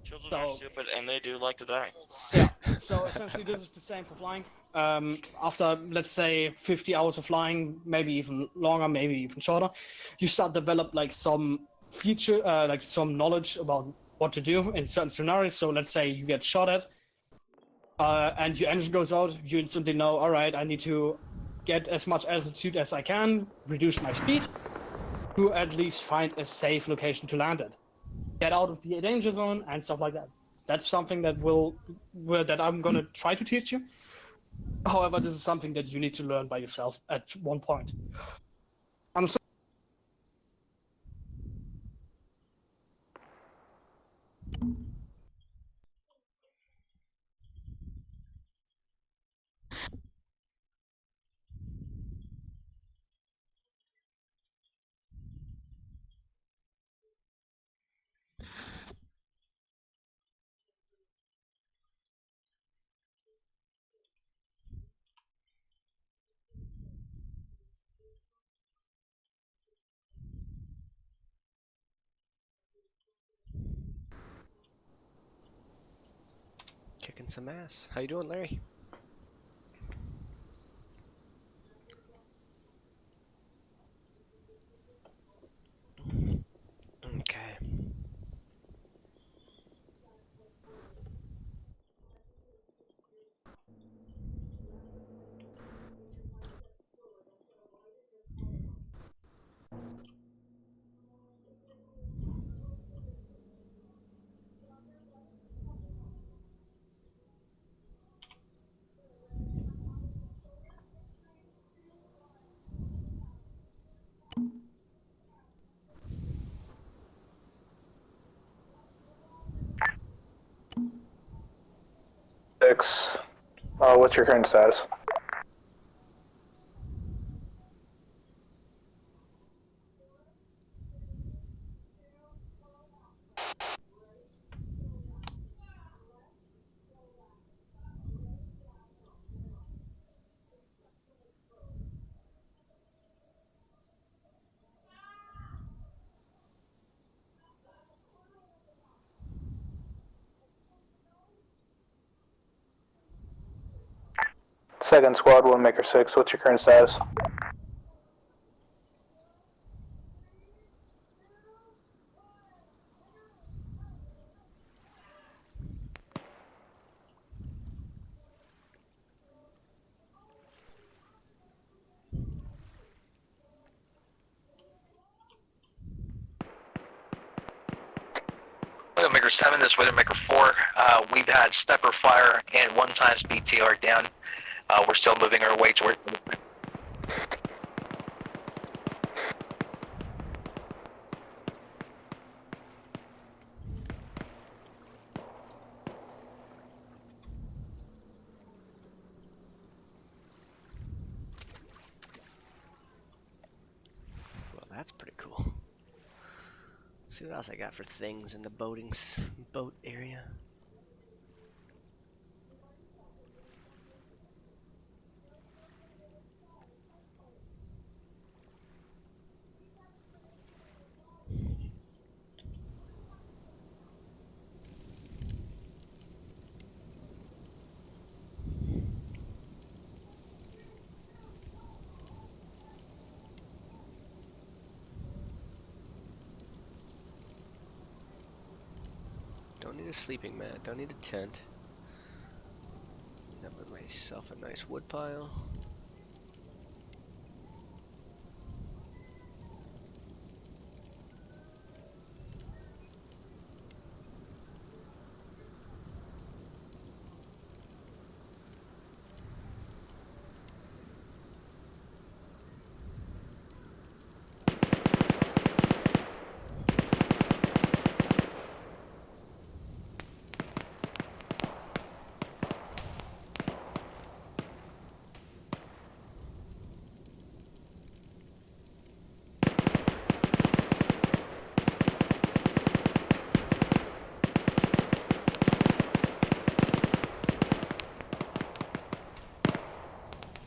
Children are stupid and they do like to die. Yeah. So essentially, this is the same for flying. After let's say 50 hours of flying, maybe even longer, maybe even shorter, you start develop like some feature, like some knowledge about what to do in certain scenarios. So let's say you get shot at, and your engine goes out, you instantly know, all right, I need to get as much altitude as I can, reduce my speed, to at least find a safe location to land at. Get out of the danger zone and stuff like that. That's something that that I'm gonna try to teach you. However, this is something that you need to learn by yourself at one point. I'm so Kicking some ass. How you doing, Larry? Okay. Six. What's your current status? Second squad, one maker six. What's your current status? Widowmaker 7, this is Widowmaker 4. We've had stepper fire and 1x BTR down. We're still moving our way toward. Well, that's pretty cool. Let's see what else I got for things in the boat area. Don't need a sleeping mat. Don't need a tent. Got myself a nice wood pile.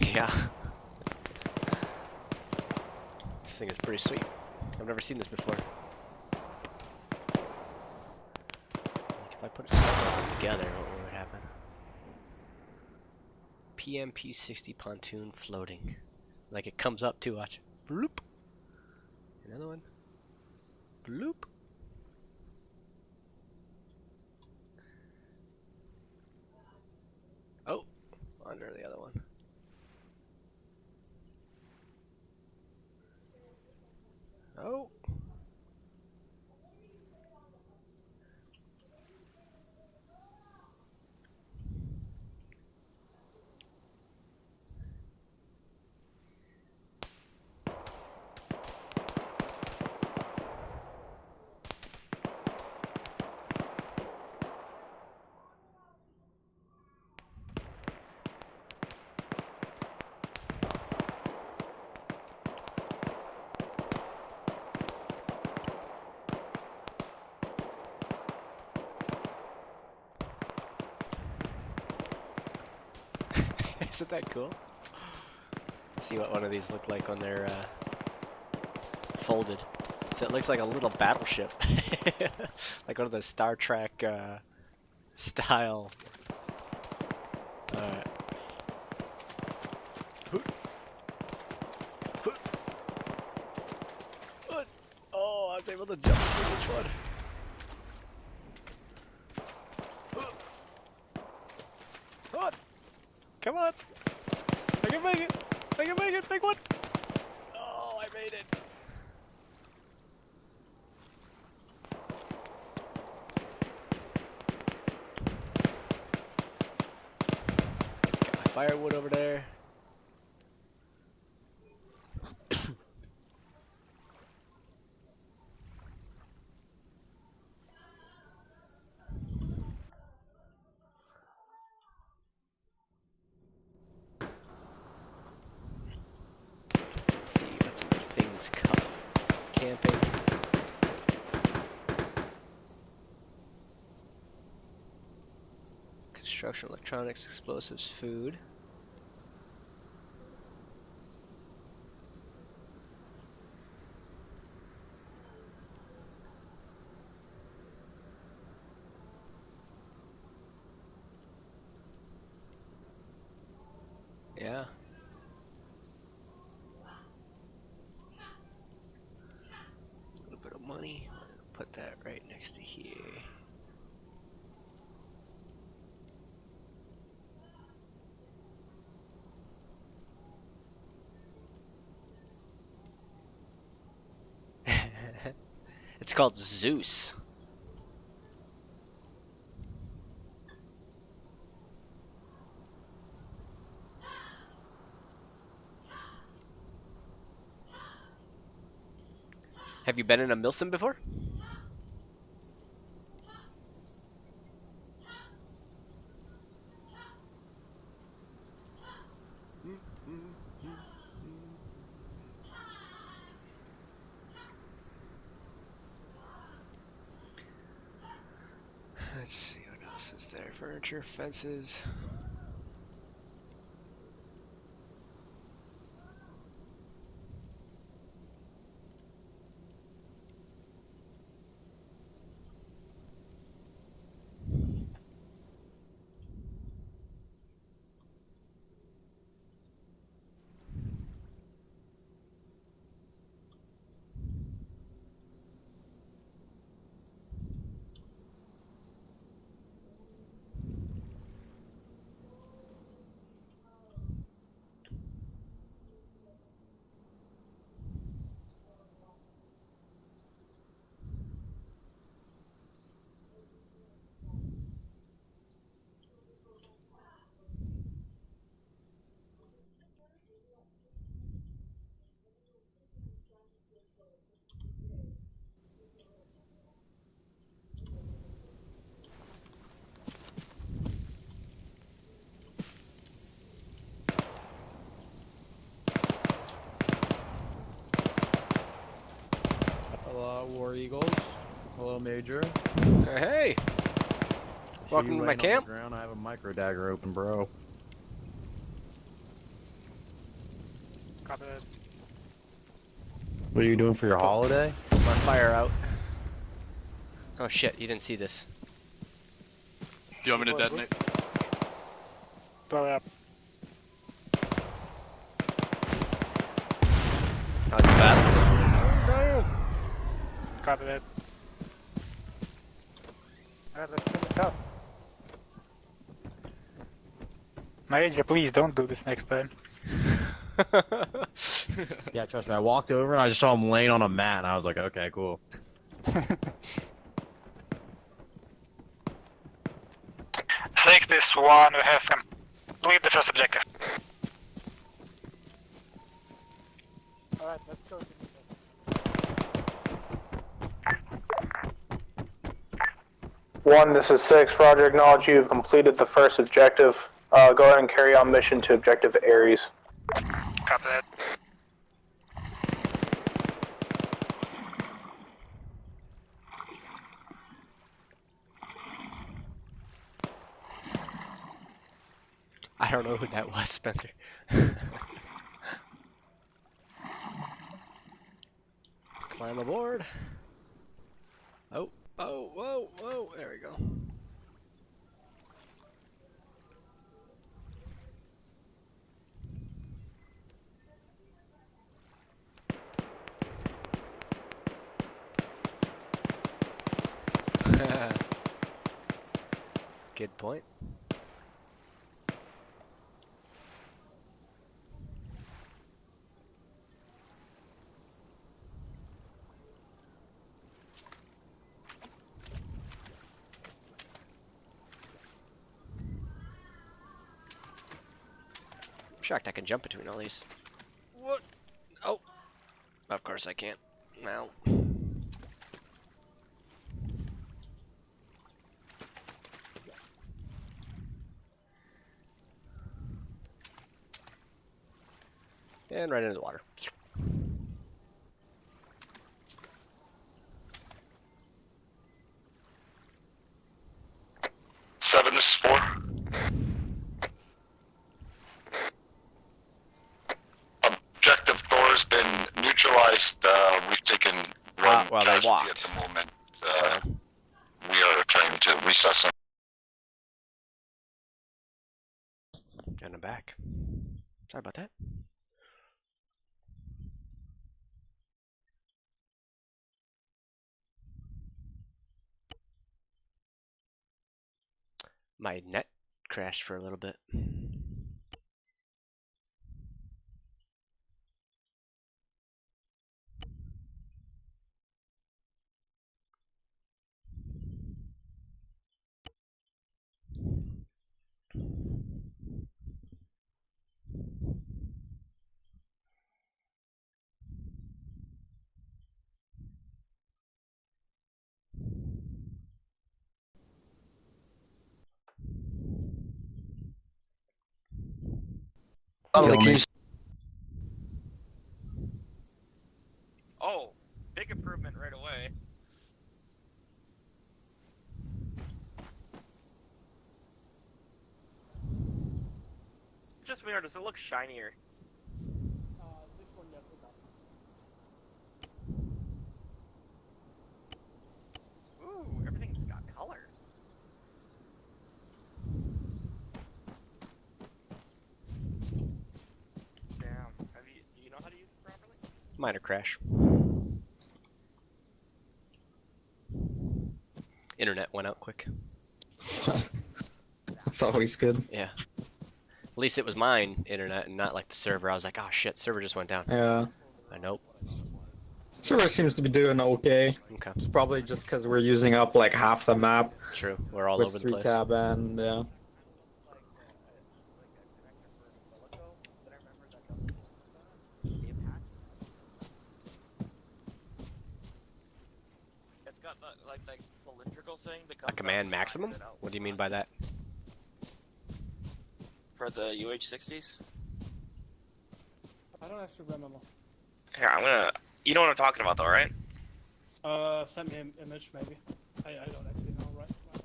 Yeah. This thing is pretty sweet. I've never seen this before. Like if I put something together, what would happen? PMP 60 pontoon floating. Like it comes up too, watch. Bloop. Another one. Bloop. Oh, under the other one. Oh. Isn't that cool? Let's see what one of these look like when they're folded. So it looks like a little battleship. Like one of those Star Trek style. Alright. Oh, I was able to jump between each one. Come on! I can make it! I can make it! Big one! Oh, I made it! Got my firewood over there. Let's see what's other things come. Camping. Construction, electronics, explosives, food. Yeah. A little bit of money. Put that right next to here. It's called Zeus. Have you been in a Milsim before? Let's see what else is there. Furniture, fences. Eagles. Hello, Major. Hey. Welcome to my camp. Ground. I have a micro dagger open, bro. Copy that. What are you doing for your holiday? My fire out. Oh shit, you didn't see this. Do you want me to detonate? Throw it up. Not too bad. Copy that. Alright, let's finish up. MAJ, please don't do this next time. Yeah, trust me. I walked over and I just saw him laying on a mat, and I was like, okay, cool. Take this one, we have complete the first objective. Alright, let's go. One, this is 6. Roger, acknowledge you've completed the first objective. Go ahead and carry on mission to objective Aries. Copy that. I don't know who that was, Spencer. Climb aboard. Oh, oh, whoa, whoa, there we go. Good point. Shocked I can jump between all these. What? Oh, of course I can't. Now. And right into the water. 7 is 4. Objective Thor has been neutralized. We've taken one well, they casualty walked. at the moment. We are trying to recess them. And I'm back. Sorry about that. My net crashed for a little bit. Oh, big improvement right away. Just weird, does it look shinier? Ooh, everything's got colors. Damn, do you know how to use it properly? Minor crash. Internet went out quick. That's always good. Yeah. At least it was mine internet and not like the server. I was like, oh shit, server just went down. Yeah. Nope. Server seems to be doing okay. Okay. It's probably just because we're using up like half the map. True. We're all with over the 3 place. tab and yeah. It's got like that cylindrical thing that A comes command out maximum? What do you mean by that? for the UH-60s. I don't actually remember. Here, I'm gonna. You know what I'm talking about, though, right? Send me an image maybe. I don't actually know right now.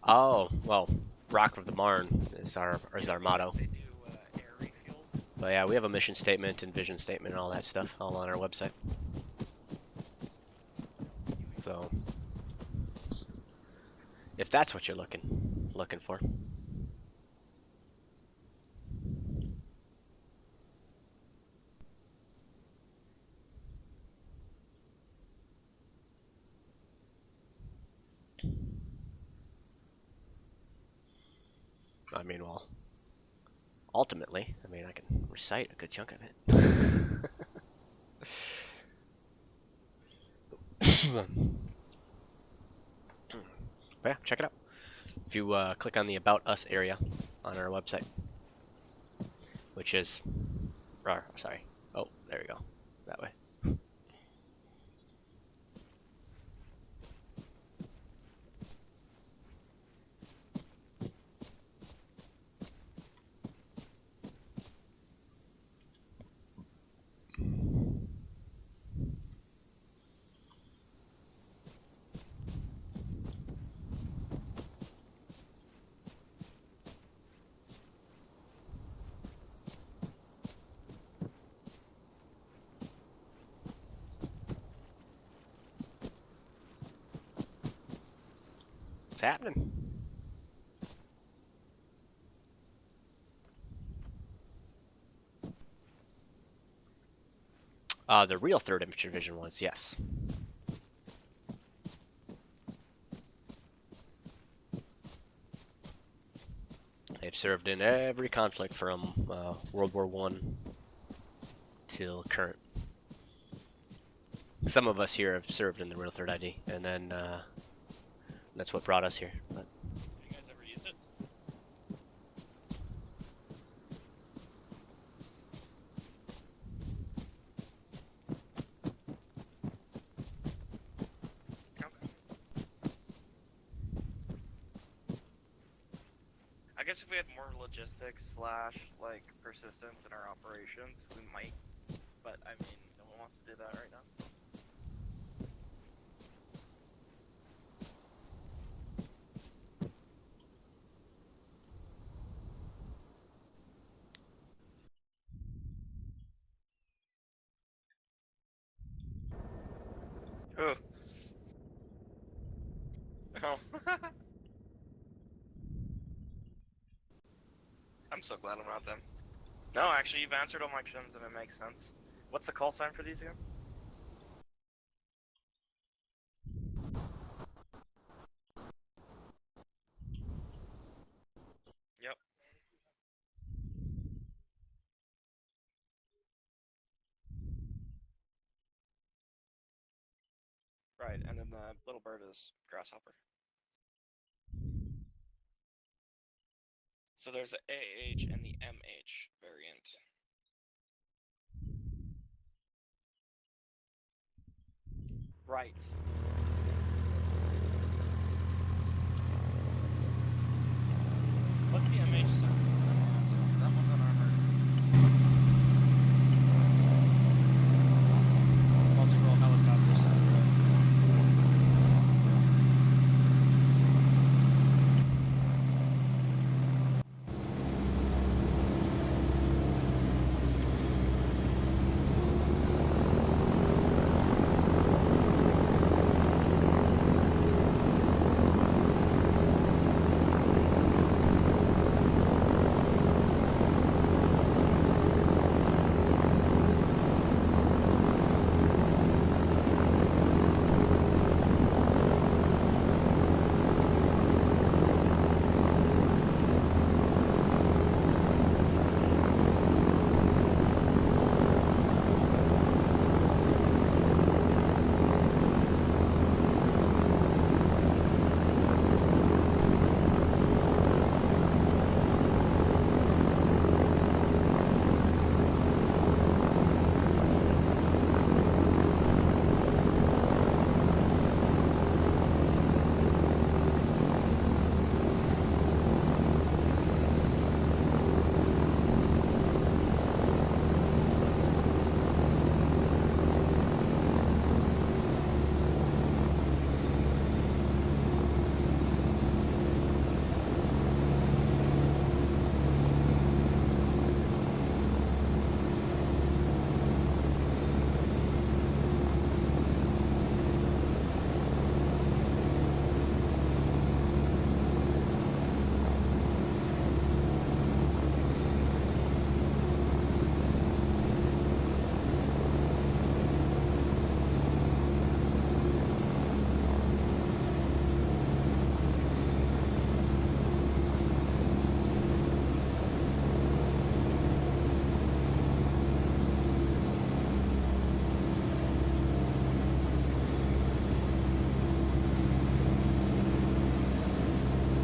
Oh, well, Rock of the Marne is our motto. But yeah, we have a mission statement and vision statement and all that stuff all on our website. So, if that's what you're looking for. I mean, well, ultimately, I mean, I can recite a good chunk of it. But yeah, check it out. If you click on the About Us area on our website, which is, sorry, oh, there you go, that way. What's happening? The real 3rd Infantry Division was, yes. They've served in every conflict from World War I till current. Some of us here have served in the real 3rd ID, and then that's what brought us here. But You guys ever use it? I guess if we had more logistics / like persistence in our operations, we might. But I mean, no one wants to do that right now. Ooh. Oh. I'm so glad I'm not them. No, actually, you've answered all my questions and it makes sense. What's the call sign for these again? Yep. Right, and then the little bird is grasshopper. So there's the AH and the MH variant. Right. What's the MH sound? Because that one's on armored. Multi-role helicopter sound.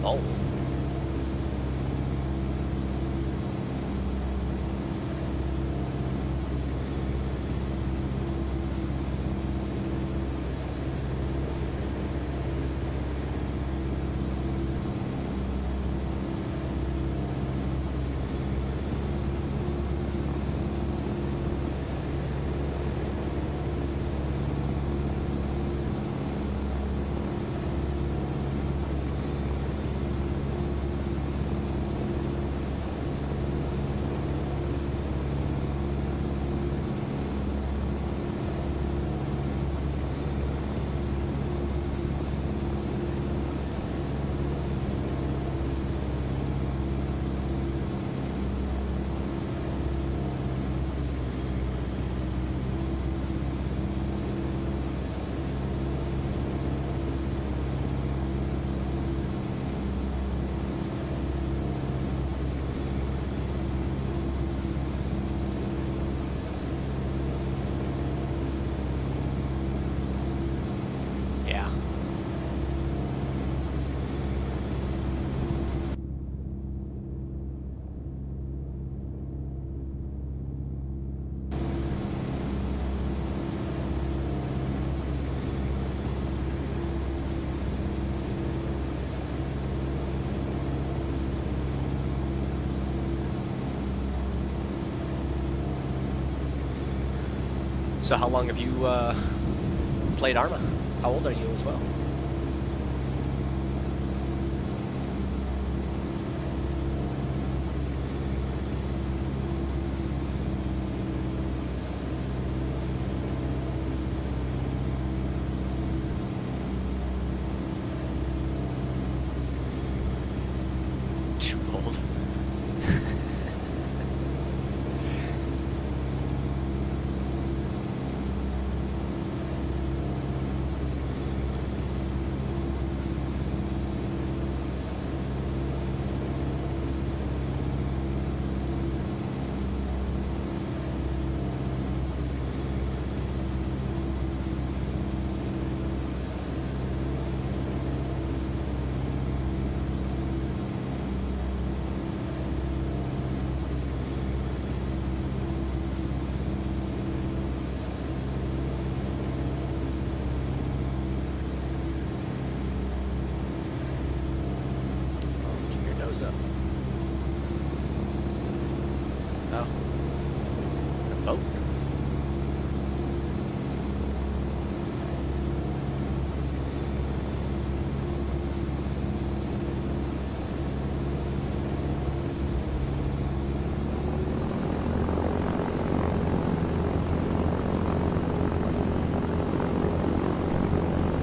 Oh. Yeah. So how long have you played Arma? How old are you as well? Too old. Keep your nose up. Oh. A boat?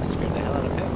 Scared the hell out of him.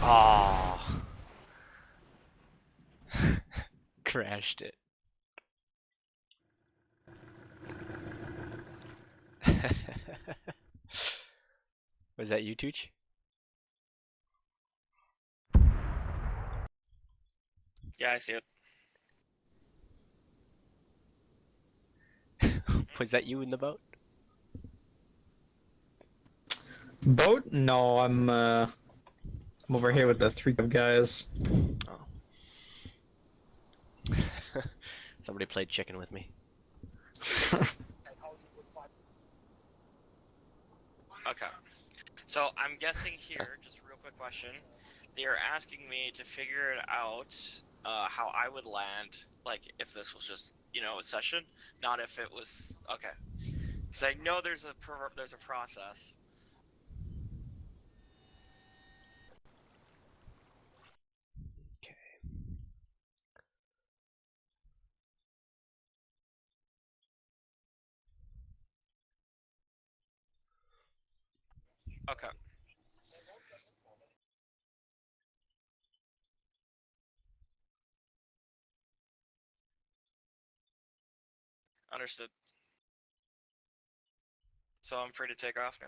Oh. Crashed it. Was that you, Tooch? Yeah, I see it. Was that you in the boat? Boat? No, I'm over here with the 3 guys. Oh. Somebody played chicken with me. Okay. So I'm guessing here, just a real quick question. They are asking me to figure it out how I would land, like if this was just, a session, not if it was okay. So I know there's a process. Okay. Understood. So I'm free to take off now.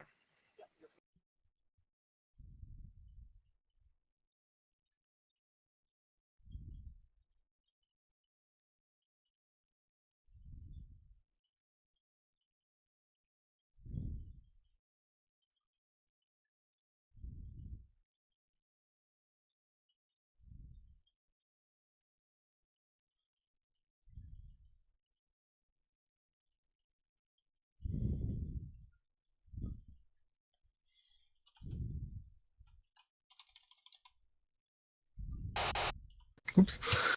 Oops.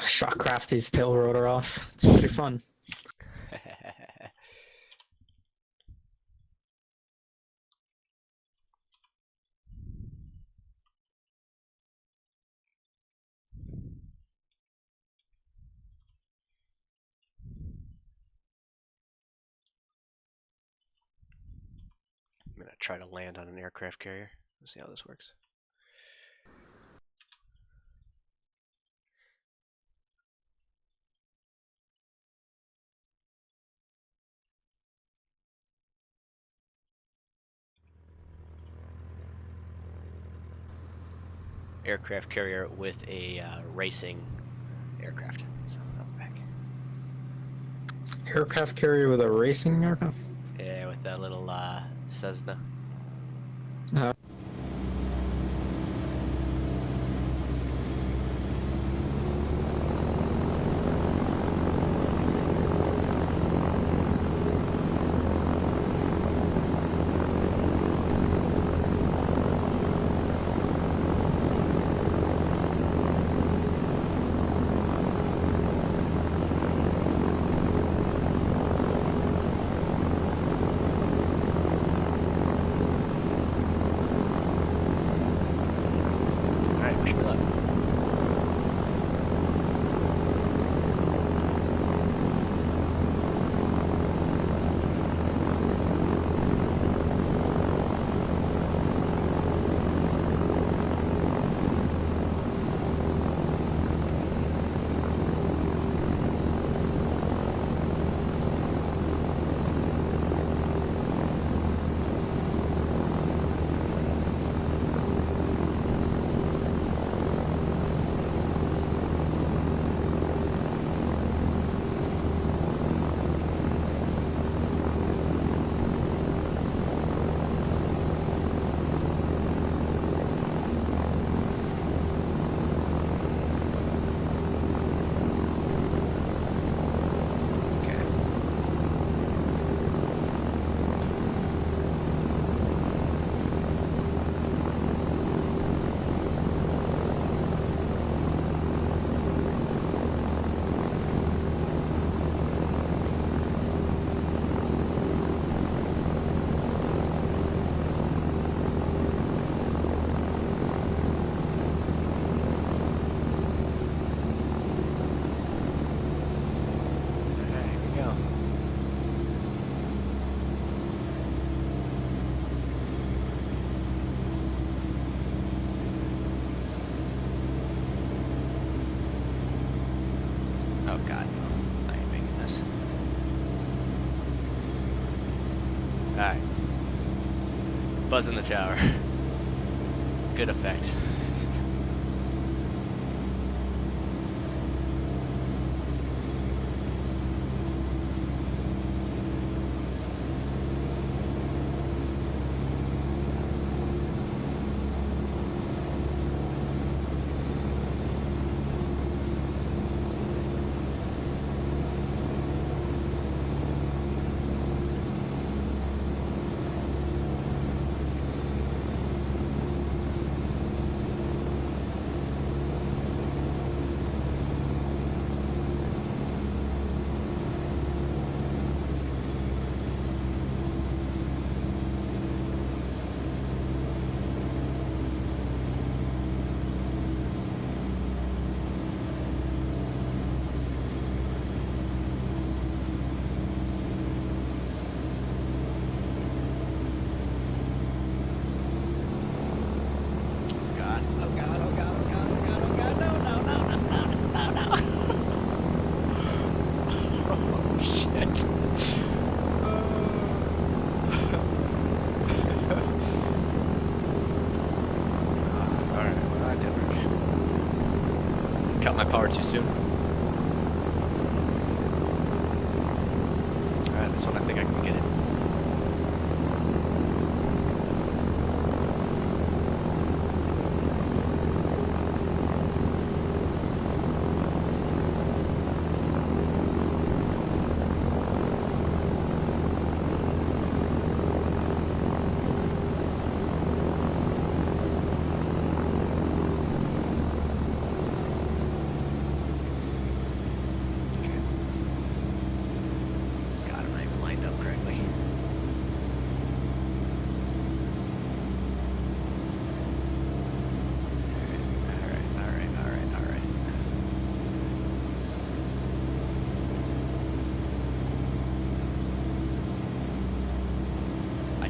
Shot Crafty's tail rotor off. It's pretty fun. I'm gonna try to land on an aircraft carrier. Let's see how this works. Aircraft carrier with a racing aircraft. So I'll be back. Aircraft carrier with a racing aircraft? Yeah, with that little Cessna. was in the tower. Good effect. Cut my power too soon. Alright, this one I think I can get it.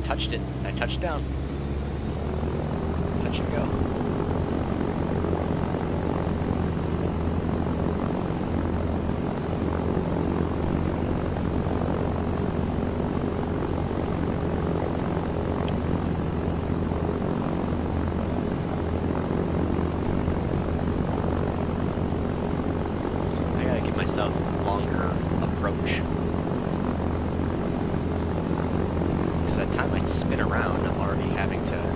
Touched it. I touched down. Touch and go. I gotta give myself a longer approach. By the time I spin around, I'm already having to...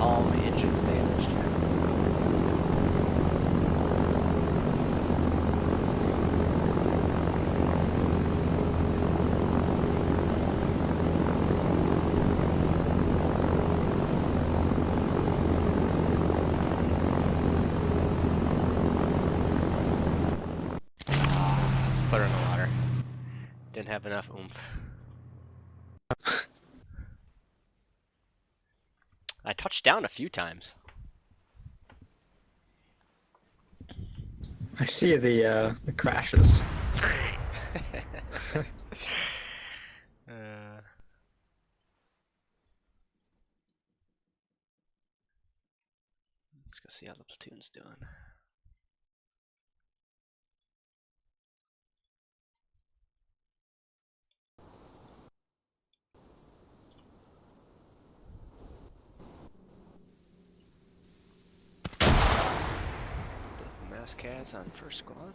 All my engines damaged. Put her in the water. Didn't have enough oomph. I touched down a few times. I see the crashes. Let's go see how the platoon's doing. Mass cas on first squad.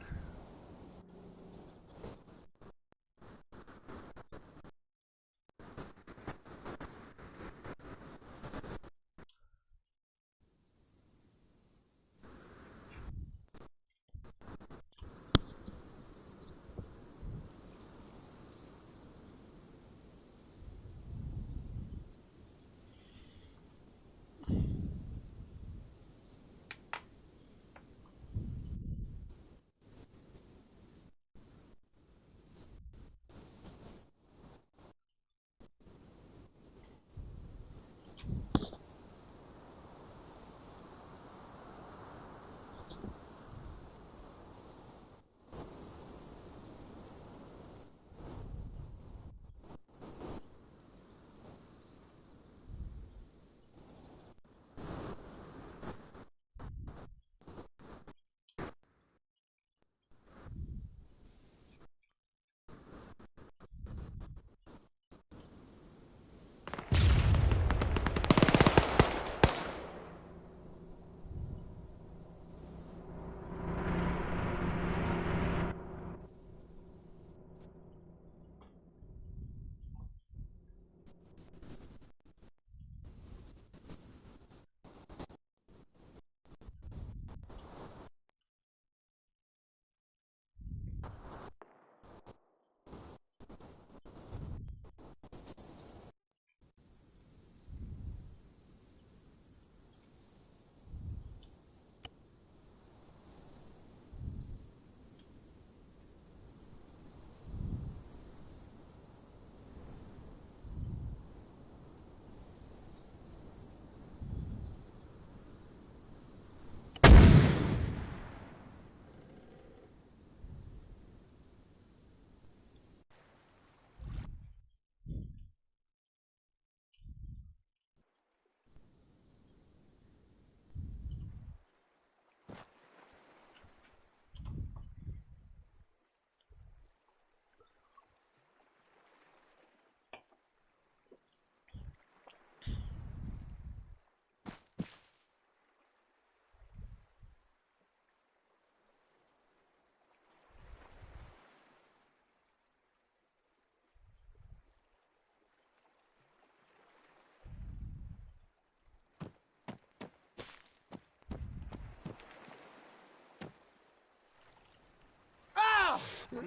I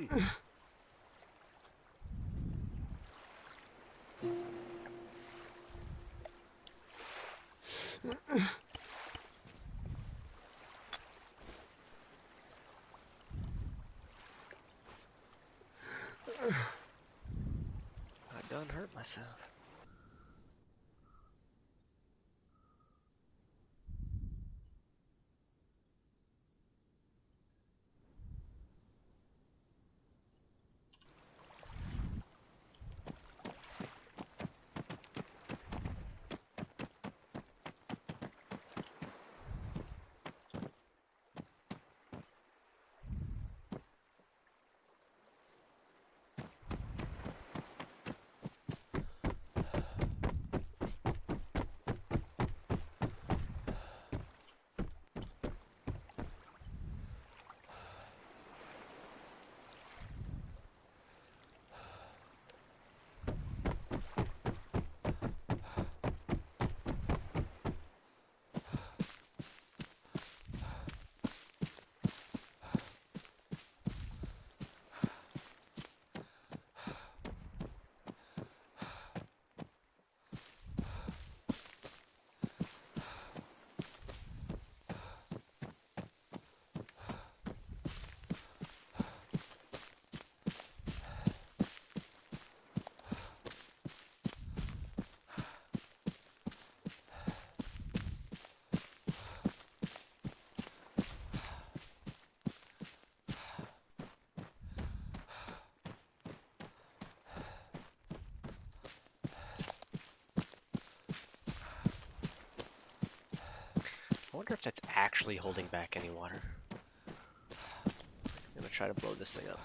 done hurt myself. I wonder if that's actually holding back any water. I'm gonna try to blow this thing up.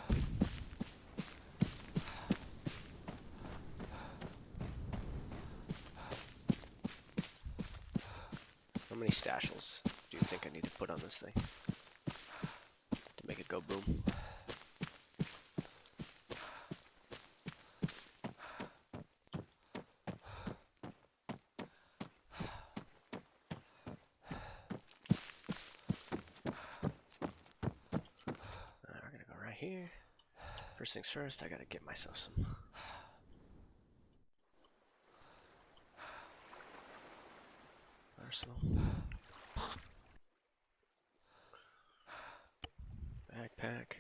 How many stashels do you think I need to put on this thing to make it go boom? We're gonna go right here. First things first, I gotta get myself some arsenal. Backpack.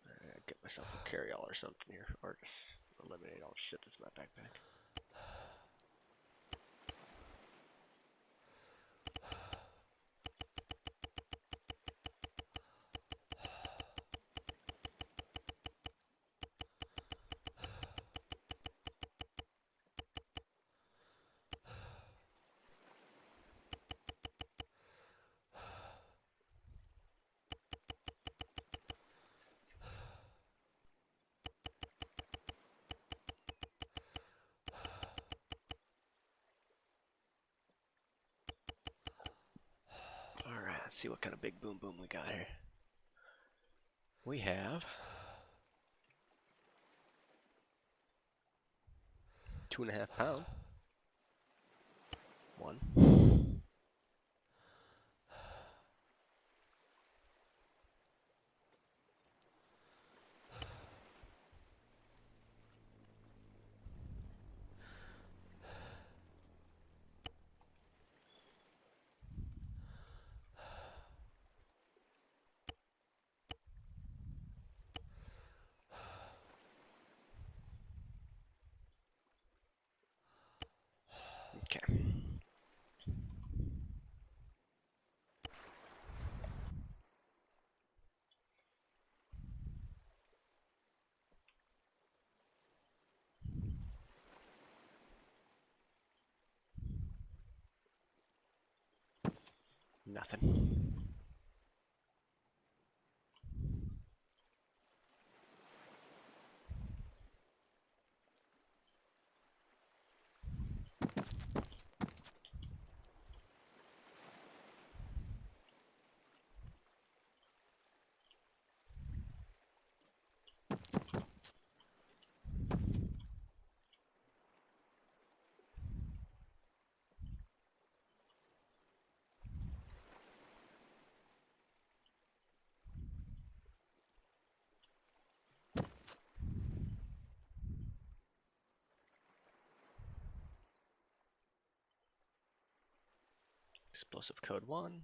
I gotta get myself a carry-all or something here, or just eliminate all the shit that's in my backpack. Alright, let's see what kind of big boom boom we got here. We have 2.5 pound. One. Okay. Nothing. Explosive code 1.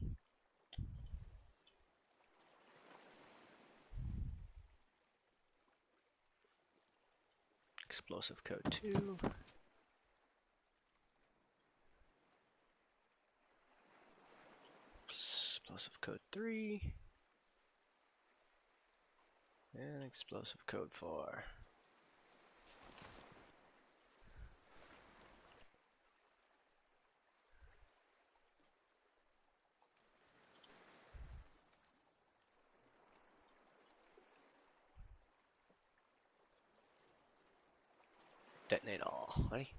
Explosive code 2. Explosive code 3. And explosive code 4. Detonate all. Ready?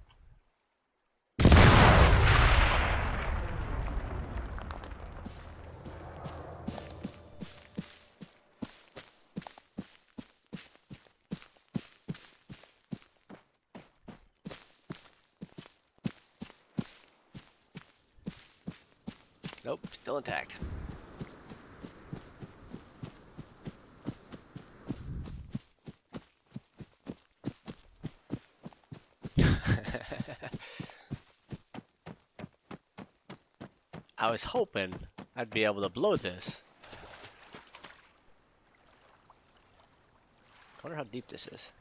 Nope, still intact. I was hoping I'd be able to blow this. I wonder how deep this is.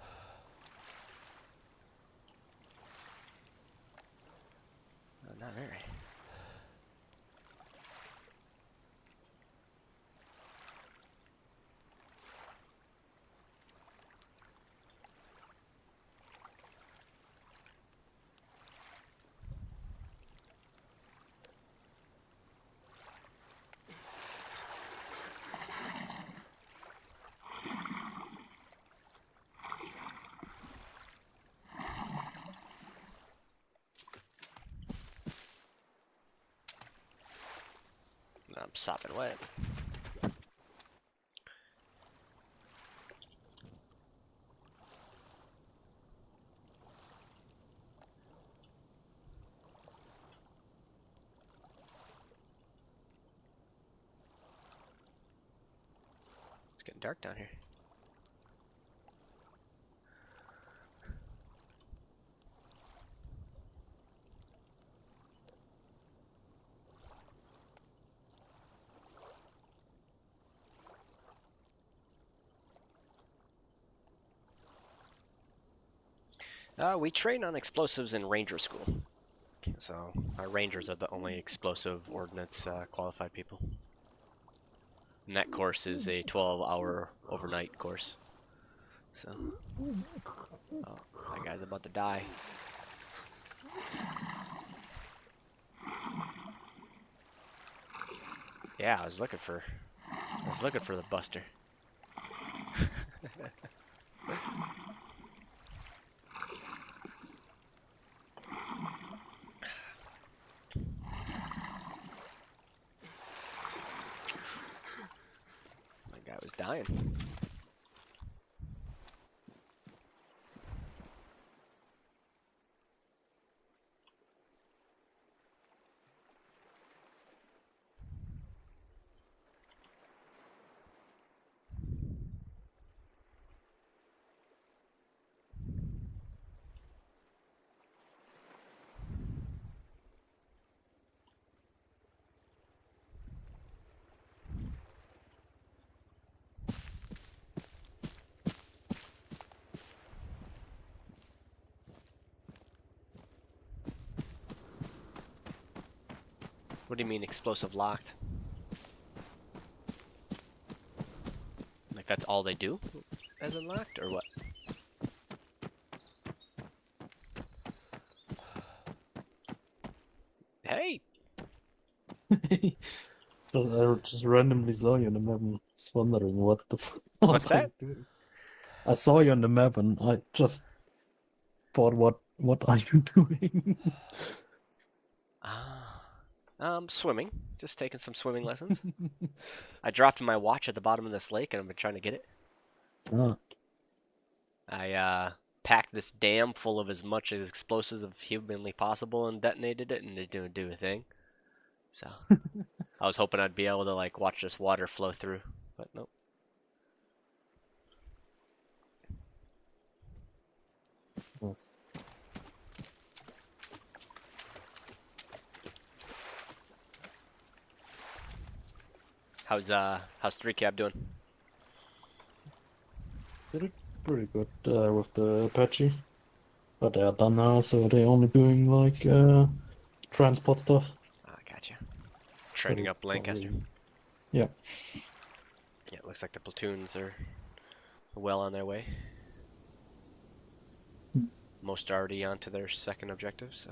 Not very. I'm sopping wet. It's getting dark down here. We train on explosives in Ranger School. So, our Rangers are the only explosive ordnance qualified people. And that course is a 12-hour overnight course. So, oh, that guy's about to die. Yeah, I was looking for the buster. My guy was dying. What do you mean explosive locked? Like that's all they do? As in locked or what? Hey! I just randomly saw you on the map and was wondering what the fuck What's are that? you doing? I saw you on the map and I just thought, what are you doing? Swimming. Just taking some swimming lessons. I dropped my watch at the bottom of this lake and I've been trying to get it. Ah. I packed this dam full of as much as explosives as humanly possible and detonated it, and it didn't do a thing. So I was hoping I'd be able to like watch this water flow through, but nope. Nice. How's 3 Cab doing? Did it pretty good with the Apache. But they are done now, so they're only doing like transport stuff. Ah, gotcha. Training up Lancaster. Yeah. Yeah, it looks like the platoons are well on their way. Most already onto their second objective, so.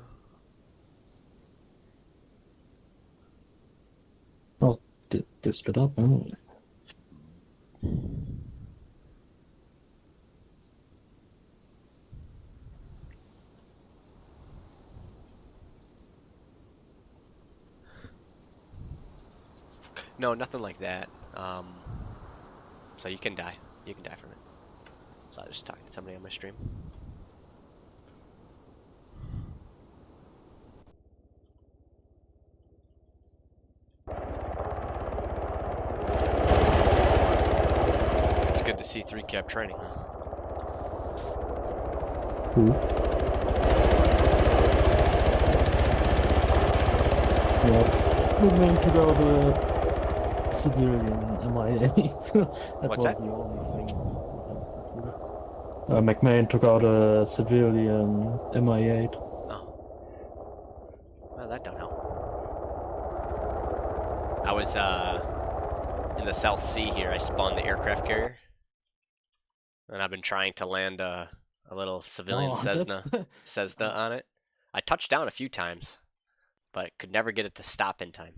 Oh, they split up, huh? No, nothing like that. So you can die. You can die from it. So I was just talking to somebody on my stream. It's good to see 3 Cab training, huh? Yeah, we meant to go to civilian MI8. That What's was that? the only thing. McMahon took out a civilian MI8. Oh. Well, that don't help. I was in the South Sea here. I spawned the aircraft carrier. And I've been trying to land a little civilian Cessna on it. I touched down a few times, but could never get it to stop in time.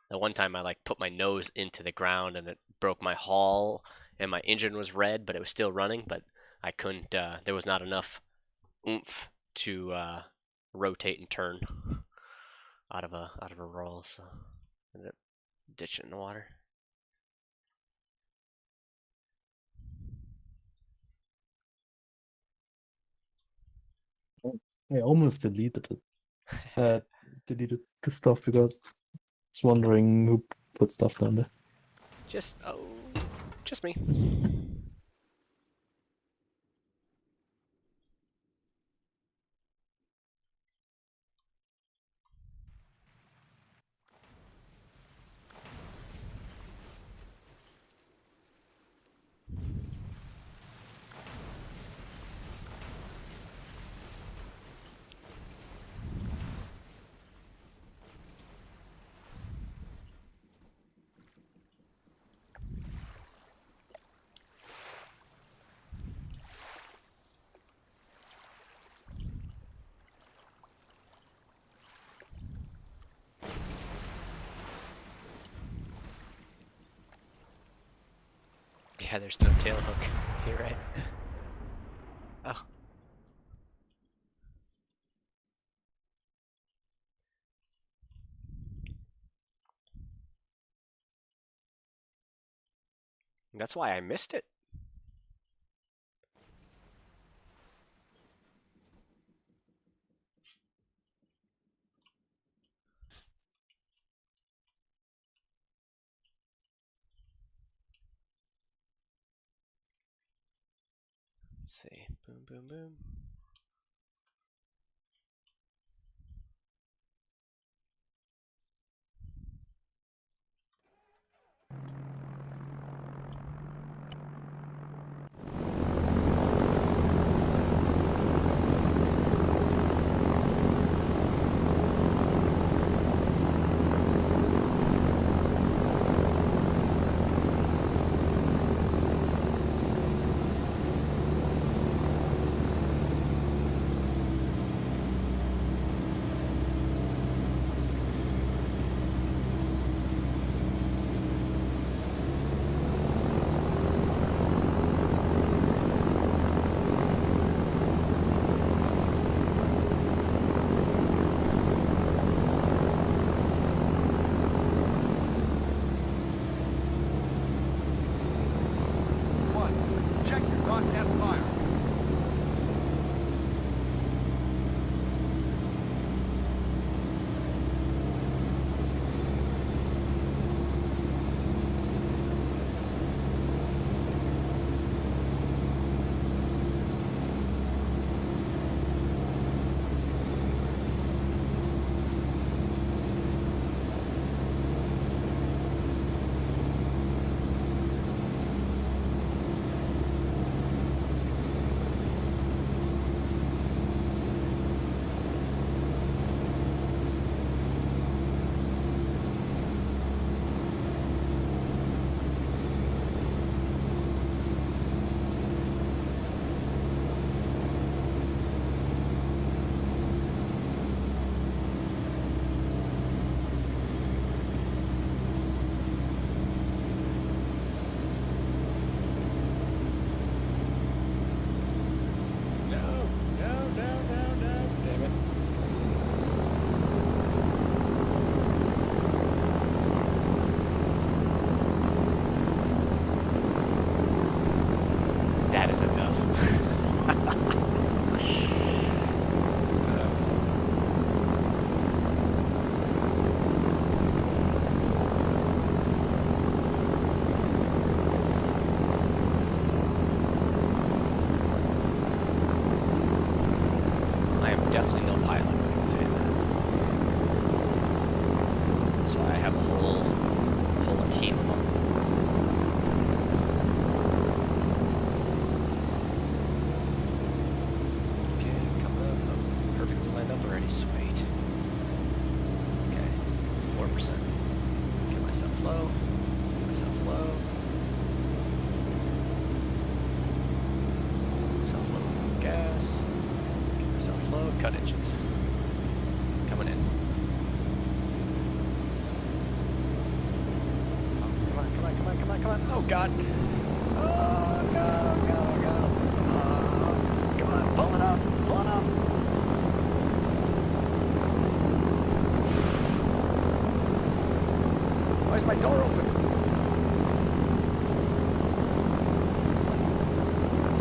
The one time I like put my nose into the ground and it broke my hull and my engine was red, but it was still running, but I couldn't, there was not enough oomph to rotate and turn out of a roll, so I ended up ditching it in the water. I almost deleted it. Deleted the stuff because I was wondering who put stuff down there. Just me. Yeah, there's no tail hook. You're right. Oh. That's why I missed it. Let's see. Boom, boom, boom. God. Oh God, oh God, oh God. Come on, pull it up, pull it up. Why is my door open?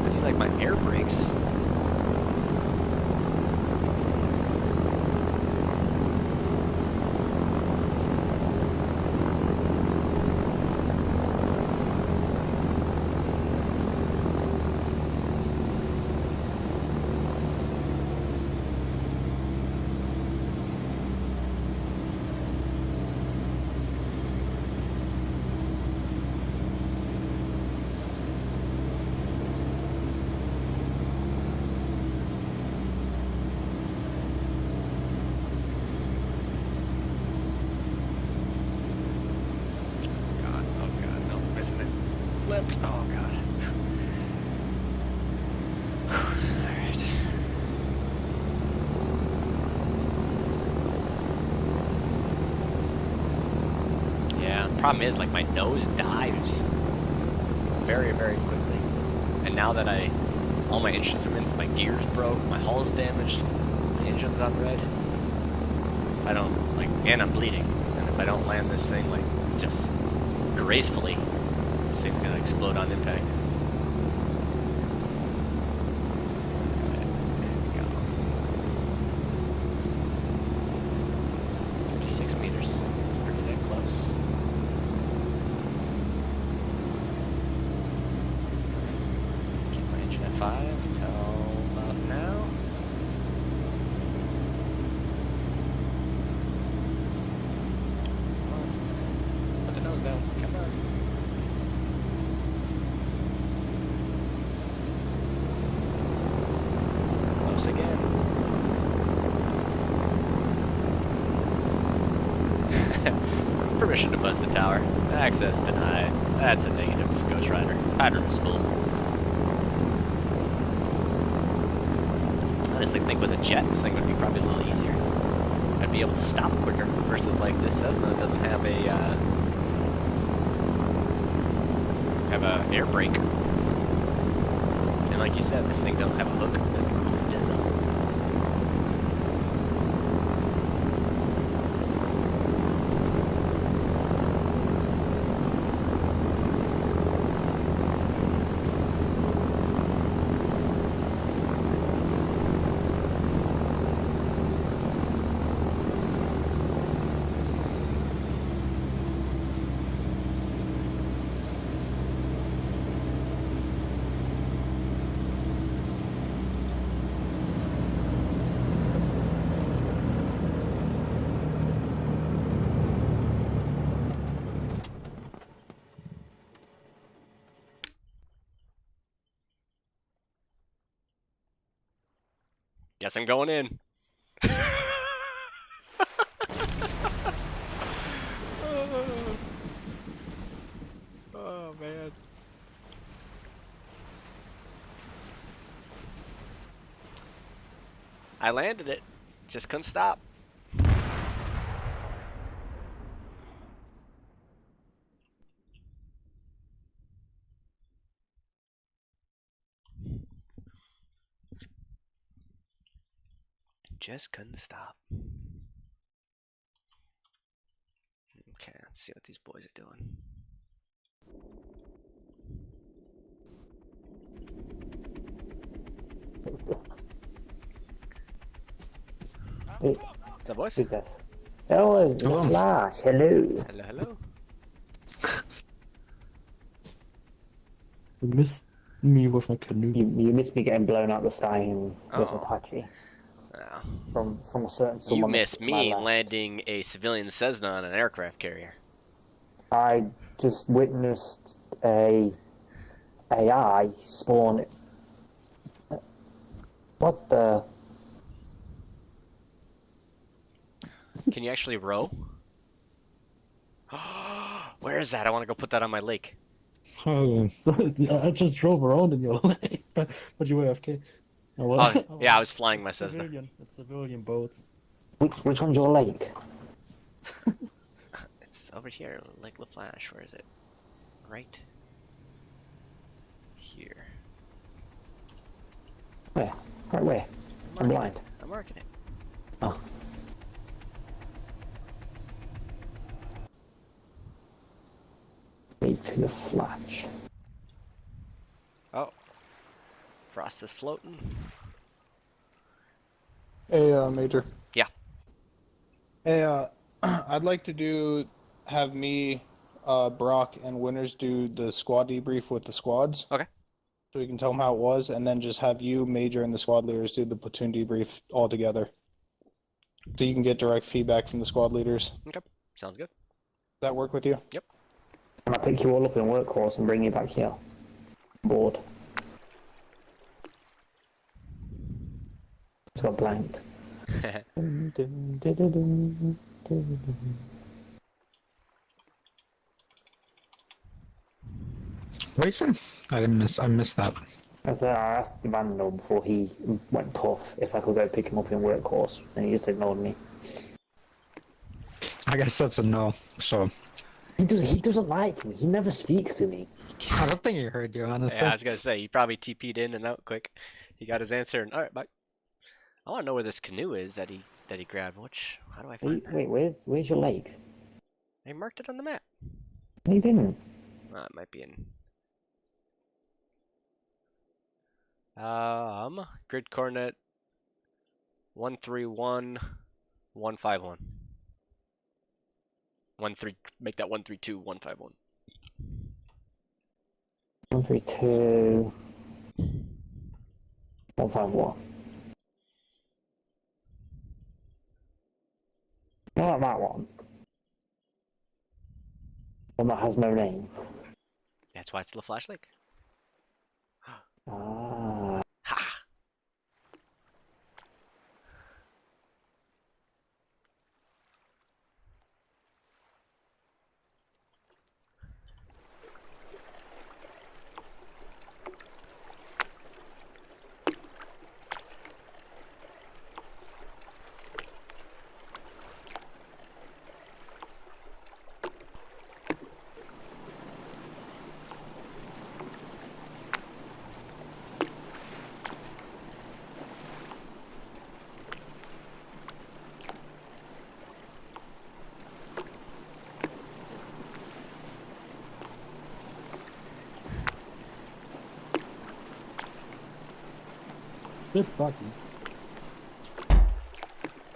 I need like my air brakes. Flipped. Oh God. Alright. Yeah, the problem is like my nose dives very, very quickly. And now that all my instruments, my gears broke, my hull's damaged, my engine's on red. I don't, and I'm bleeding. And if I don't land this thing, just gracefully, this thing's gonna explode on impact. There we go. 56 meters. It's pretty damn close. Keep my engine at 5 until about now. Come on. Put the nose down. Come on. Again. Permission to buzz the tower. Access denied. That's a negative, Ghost Rider. Pattern is full. I honestly think with a jet, this thing would be probably a little easier. I'd be able to stop quicker versus this Cessna doesn't have a air brake. And like you said, this thing don't have a hook. Guess I'm going in. Oh man. I landed it. Just couldn't stop. Just couldn't stop. Okay, let's see what these boys are doing. What's up, boys? Who's this? Oh, Flash. Hello. Hello, hello. You missed me with my canoe. You missed me getting blown out the sky with Apache. Oh. From a certain You someone. missed me landing a civilian Cessna on an aircraft carrier. I just witnessed a AI spawn. What the? Can you actually row? Where is that? I want to go put that on my lake. Oh, I just drove around in your lane. But you were AFK. Oh, well, oh, yeah, I was flying my Cessna. It's a civilian boat. Which one's your lake? It's over here, Lake LaFlash. Where is it? Right here. Where? Right where? I'm blind. I'm marking it. Oh. J.LaFlash. Oh. Frost is floating. Hey, Major. Yeah. Hey, I'd like to have me, Brock, and Winters do the squad debrief with the squads. Okay. So we can tell them how it was, and then just have you, Major, and the squad leaders do the platoon debrief all together. So you can get direct feedback from the squad leaders. Okay. Sounds good. Does that work with you? Yep. And I'll pick you all up in workhorse and bring you back here. Board. It's got blanked. What are you saying? I missed that. I asked the Vandal before he went tough if I could go pick him up in workhorse, and he just ignored me. I guess that's a no. So he doesn't like me. He never speaks to me. I don't think he heard you, honestly. Yeah, I was gonna say he probably TP'd in and out quick. He got his answer and all right, bye. I want to know where this canoe is that he grabbed. How do I find that? Wait, where's your lake? I marked it on the map. No, you didn't. It might be in. Grid coordinate 131,151. 13. Make that 132,151. 132. 151. Not that one. One that has no name. That's why it's LaFlash Lake. Ah. Ha! Bit buggy.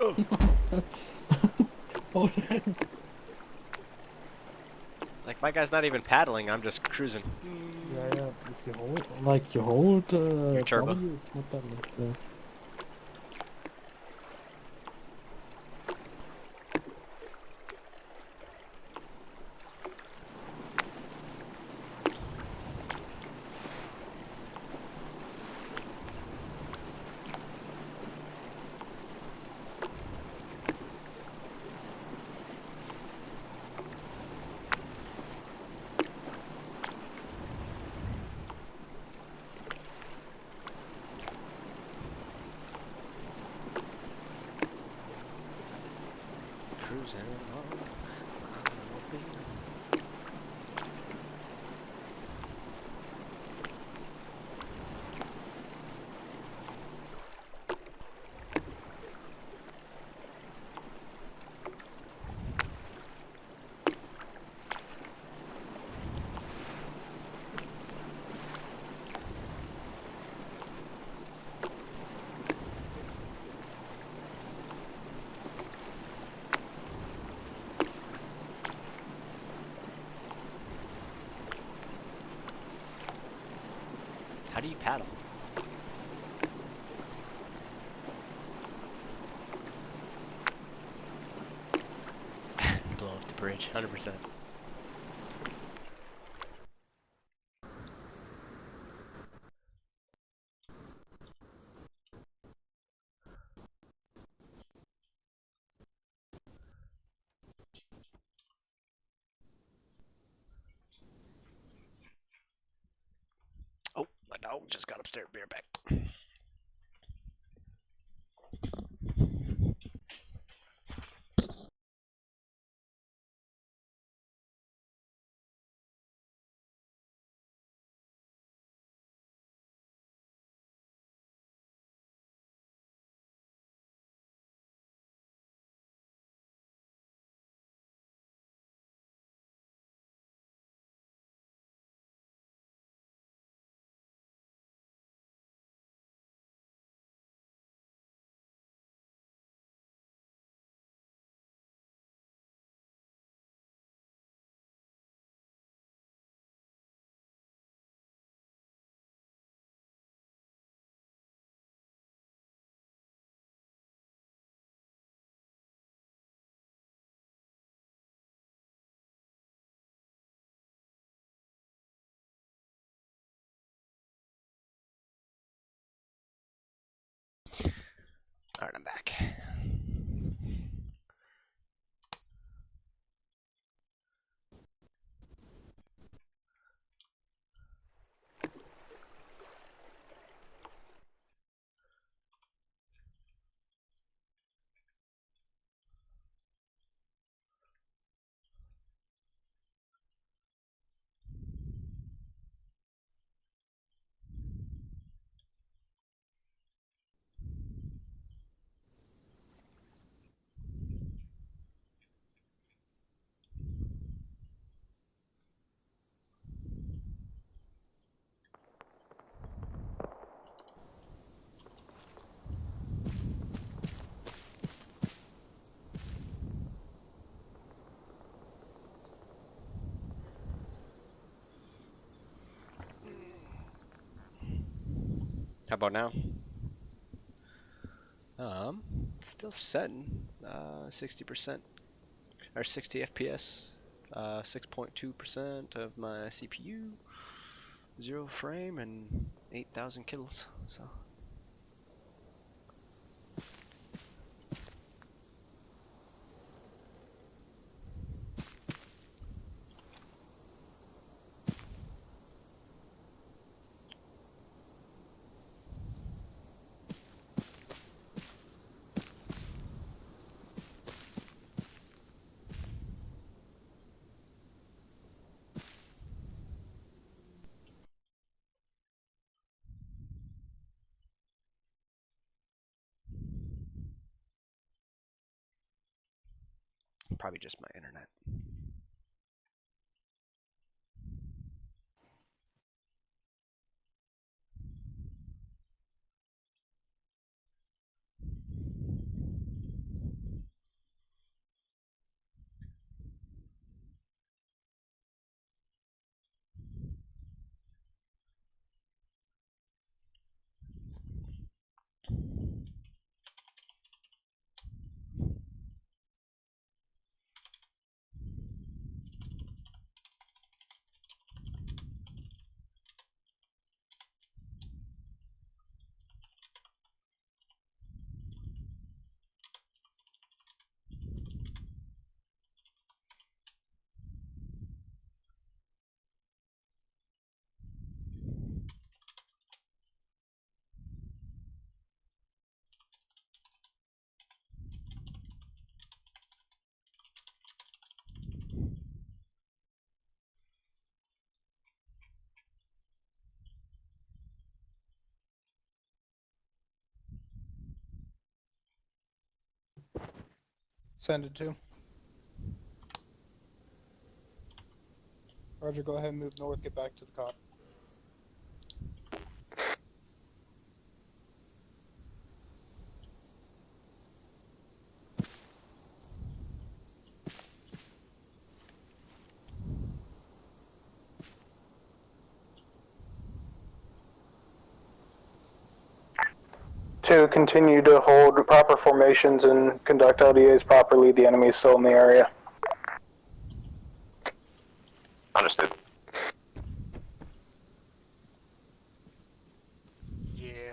Oh. Oh, damn. Like my guy's not even paddling. I'm just cruising. Yeah. If you hold, Your turbo. W, it's not that much. Yeah. Cruising on. How do you paddle? Blow up the bridge, 100%. Oh, my dog just got upstairs. Be right back. Alright, I'm back. How about now? Still setting 60% or 60 FPS, 6.2% of my CPU, 0 frame, and 8,000 kills. So. Probably just my internet. Send it to. Roger, go ahead and move north, get back to the cop. To continue to hold proper formations and conduct LDAs properly, the enemy is still in the area. Understood. Yeah.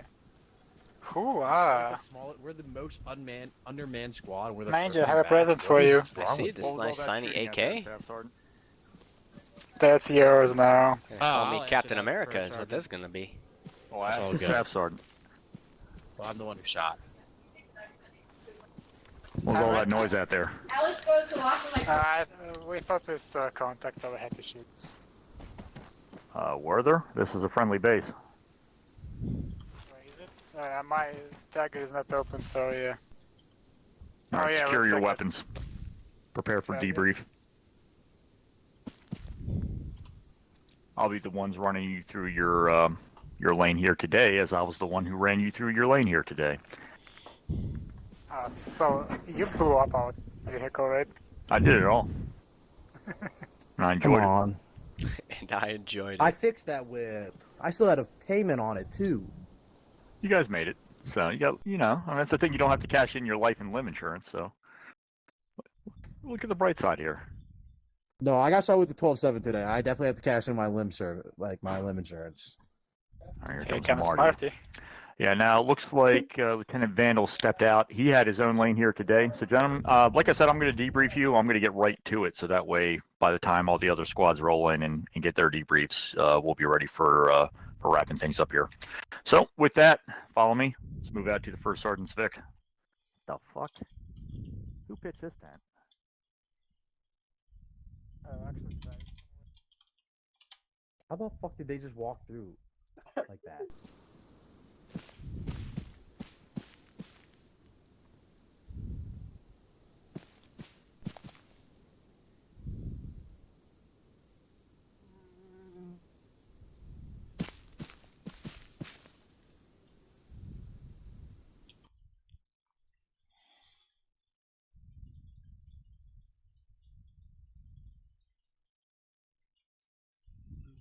We're the most undermanned squad. We're the MAJ, first I have a back. present for you. I see this nice shiny AK. That's yours now. Call me Captain America is what this is gonna be. Oh, that's all good. Staff Sergeant. Well, I'm the one who shot. What was all that noise out there? Alex goes to walk with my we thought this contact, so we had to shoot. Were there? This is a friendly base. Wait, is it? My tag is not open, so yeah. Alright, yeah, secure looks your like weapons. Prepare for Yeah, debrief. I'll be the ones running you through your lane here today, as I was the one who ran you through your lane here today. So you blew up our vehicle, right? I did it all. And I enjoyed it. on. And I enjoyed it. I fixed that whip. I still had a payment on it too. You guys made it. So you got, I mean, that's the thing. You don't have to cash in your life and limb insurance. So look at the bright side here. No, I got started with the 12-7 today. I definitely have to cash in my limb insurance. All right, here Okay, comes Captain Marty. Smarty. Yeah, now it looks like Lieutenant Vandal stepped out. He had his own lane here today. So, gentlemen, like I said, I'm going to debrief you. I'm going to get right to it. So that way, by the time all the other squads roll in and get their debriefs, we'll be ready for wrapping things up here. So, with that, follow me. Let's move out to the First Sergeant's Vic. The fuck? Who pitched this tent? How the fuck did they just walk through like that?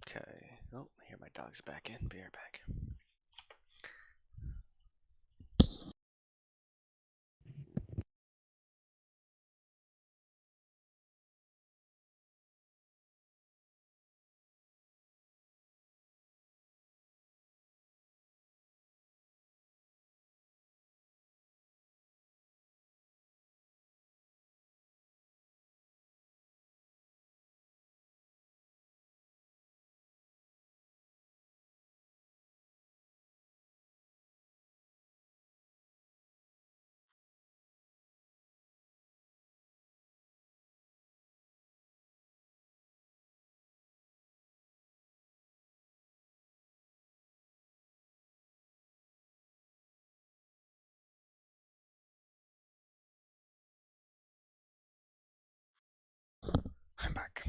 Okay. Oh, here my dog's back in. Be right back. I'm back.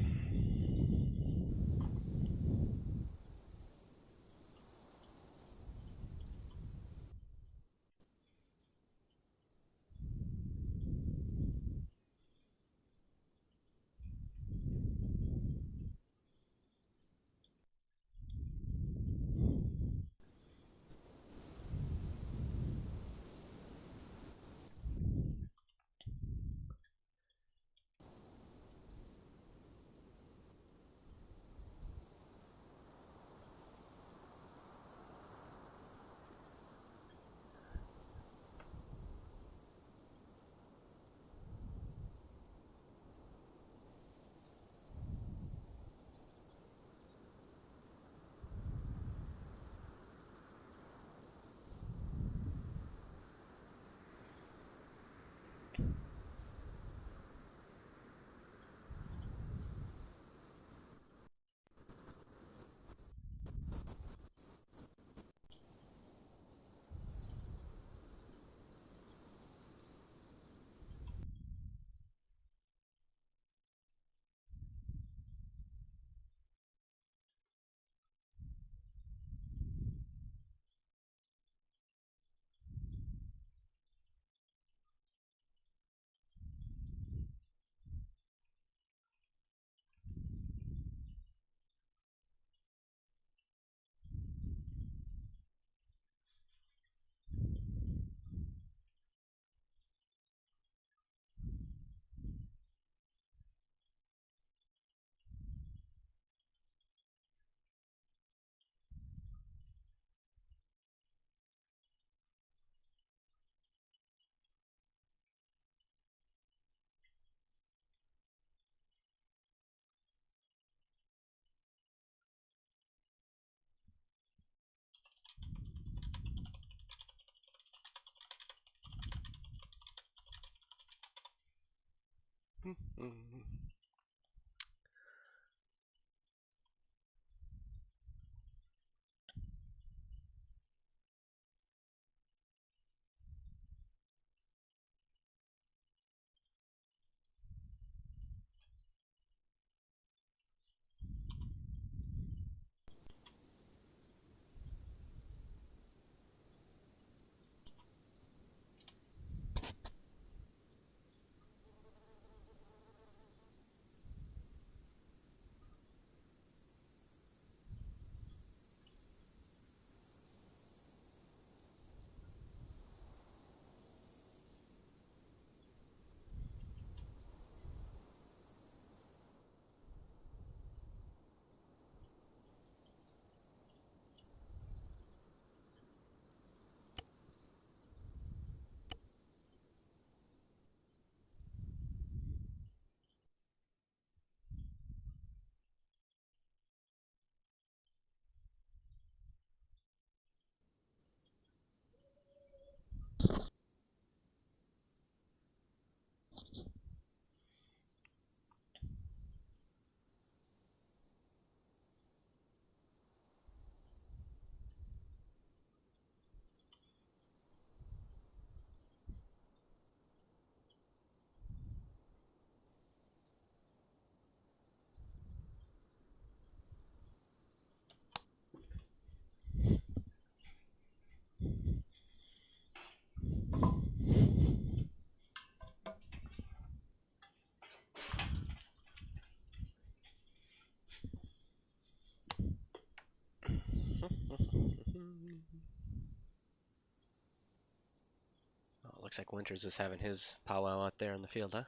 Oh, looks like Winters is having his powwow out there in the field, huh?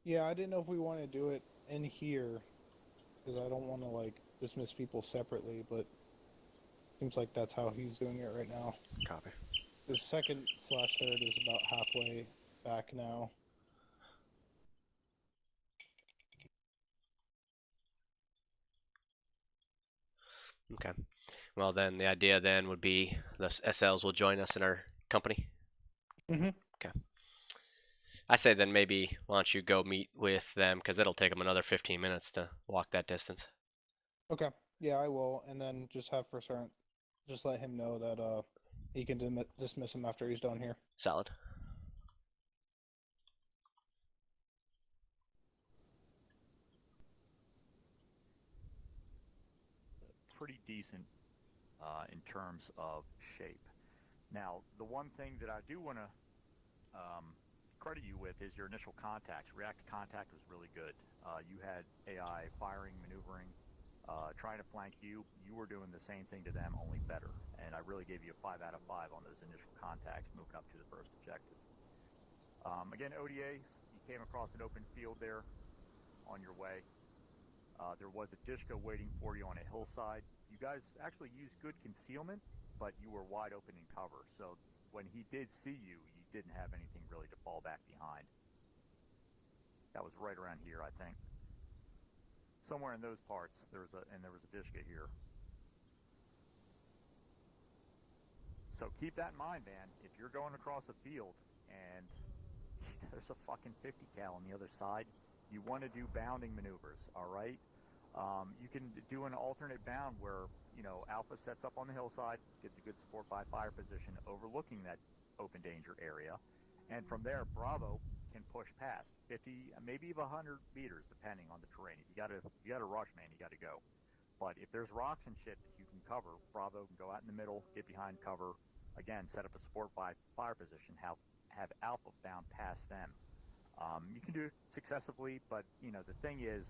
Yeah, I didn't know if we want to do it in here, because I don't want to, like, dismiss people separately, but seems like that's how he's doing it right now. Copy. The second/third is about halfway back now. Okay. Well, then the idea then would be the SLs will join us in our company. Mm-hmm. Okay. I say then maybe why don't you go meet with them, because it'll take them another 15 minutes to walk that distance. Okay. Yeah, I will, and then just have for certain, just let him know that he can dismiss him after he's done here. Solid. Pretty decent in terms of shape. Now, the one thing that I do want to credit you with is your initial contacts. React to contact was really good. You had AI firing, maneuvering, trying to flank you. You were doing the same thing to them, only better. And I really gave you a 5 out of 5 on those initial contacts moving up to the first objective. Again, ODA, you came across an open field there on your way. There was a Dishka waiting for you on a hillside. You guys actually used good concealment, but you were wide open in cover. So when he did see you, you didn't have anything really to fall back behind. That was right around here, I think. Somewhere in those parts, there was a Dishka here. So keep that in mind, man. If you're going across a field and there's a fucking 50 cal on the other side, you want to do bounding maneuvers, all right? You can do an alternate bound where, you know, Alpha sets up on the hillside, gets a good support by fire position overlooking that open danger area, and from there, Bravo can push past 50, maybe even 100 meters, depending on the terrain. If you gotta rush, man, you gotta go. But if there's rocks and shit that you can cover, Bravo can go out in the middle, get behind cover, again, set up a support by fire position, have Alpha bound past them. You can do it successively, but, you know, the thing is,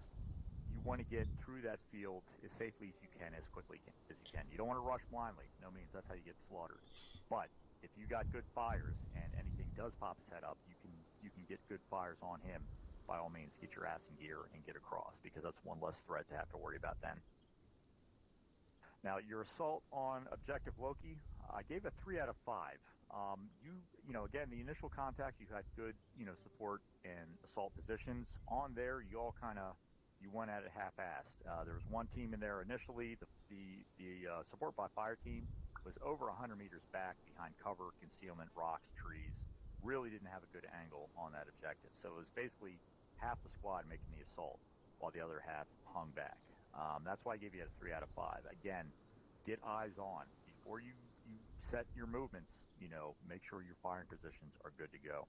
you want to get through that field as safely as you can, as quickly as you can. You don't want to rush blindly. No means that's how you get slaughtered. But if you got good fires and anything does pop his head up, you can get good fires on him. By all means, get your ass in gear and get across, because that's one less threat to have to worry about then. Now, your assault on Objective Loki, I gave a 3 out of 5. You know, again, the initial contact, you had good, you know, support and assault positions. On there, you all kind of, you went at it half-assed. There was one team in there initially. The support by fire team was over 100 meters back behind cover, concealment, rocks, trees. Really didn't have a good angle on that objective. So it was basically half the squad making the assault while the other half hung back. That's why I gave you a 3 out of 5. Again, get eyes on. Before you set your movements, you know, make sure your firing positions are good to go.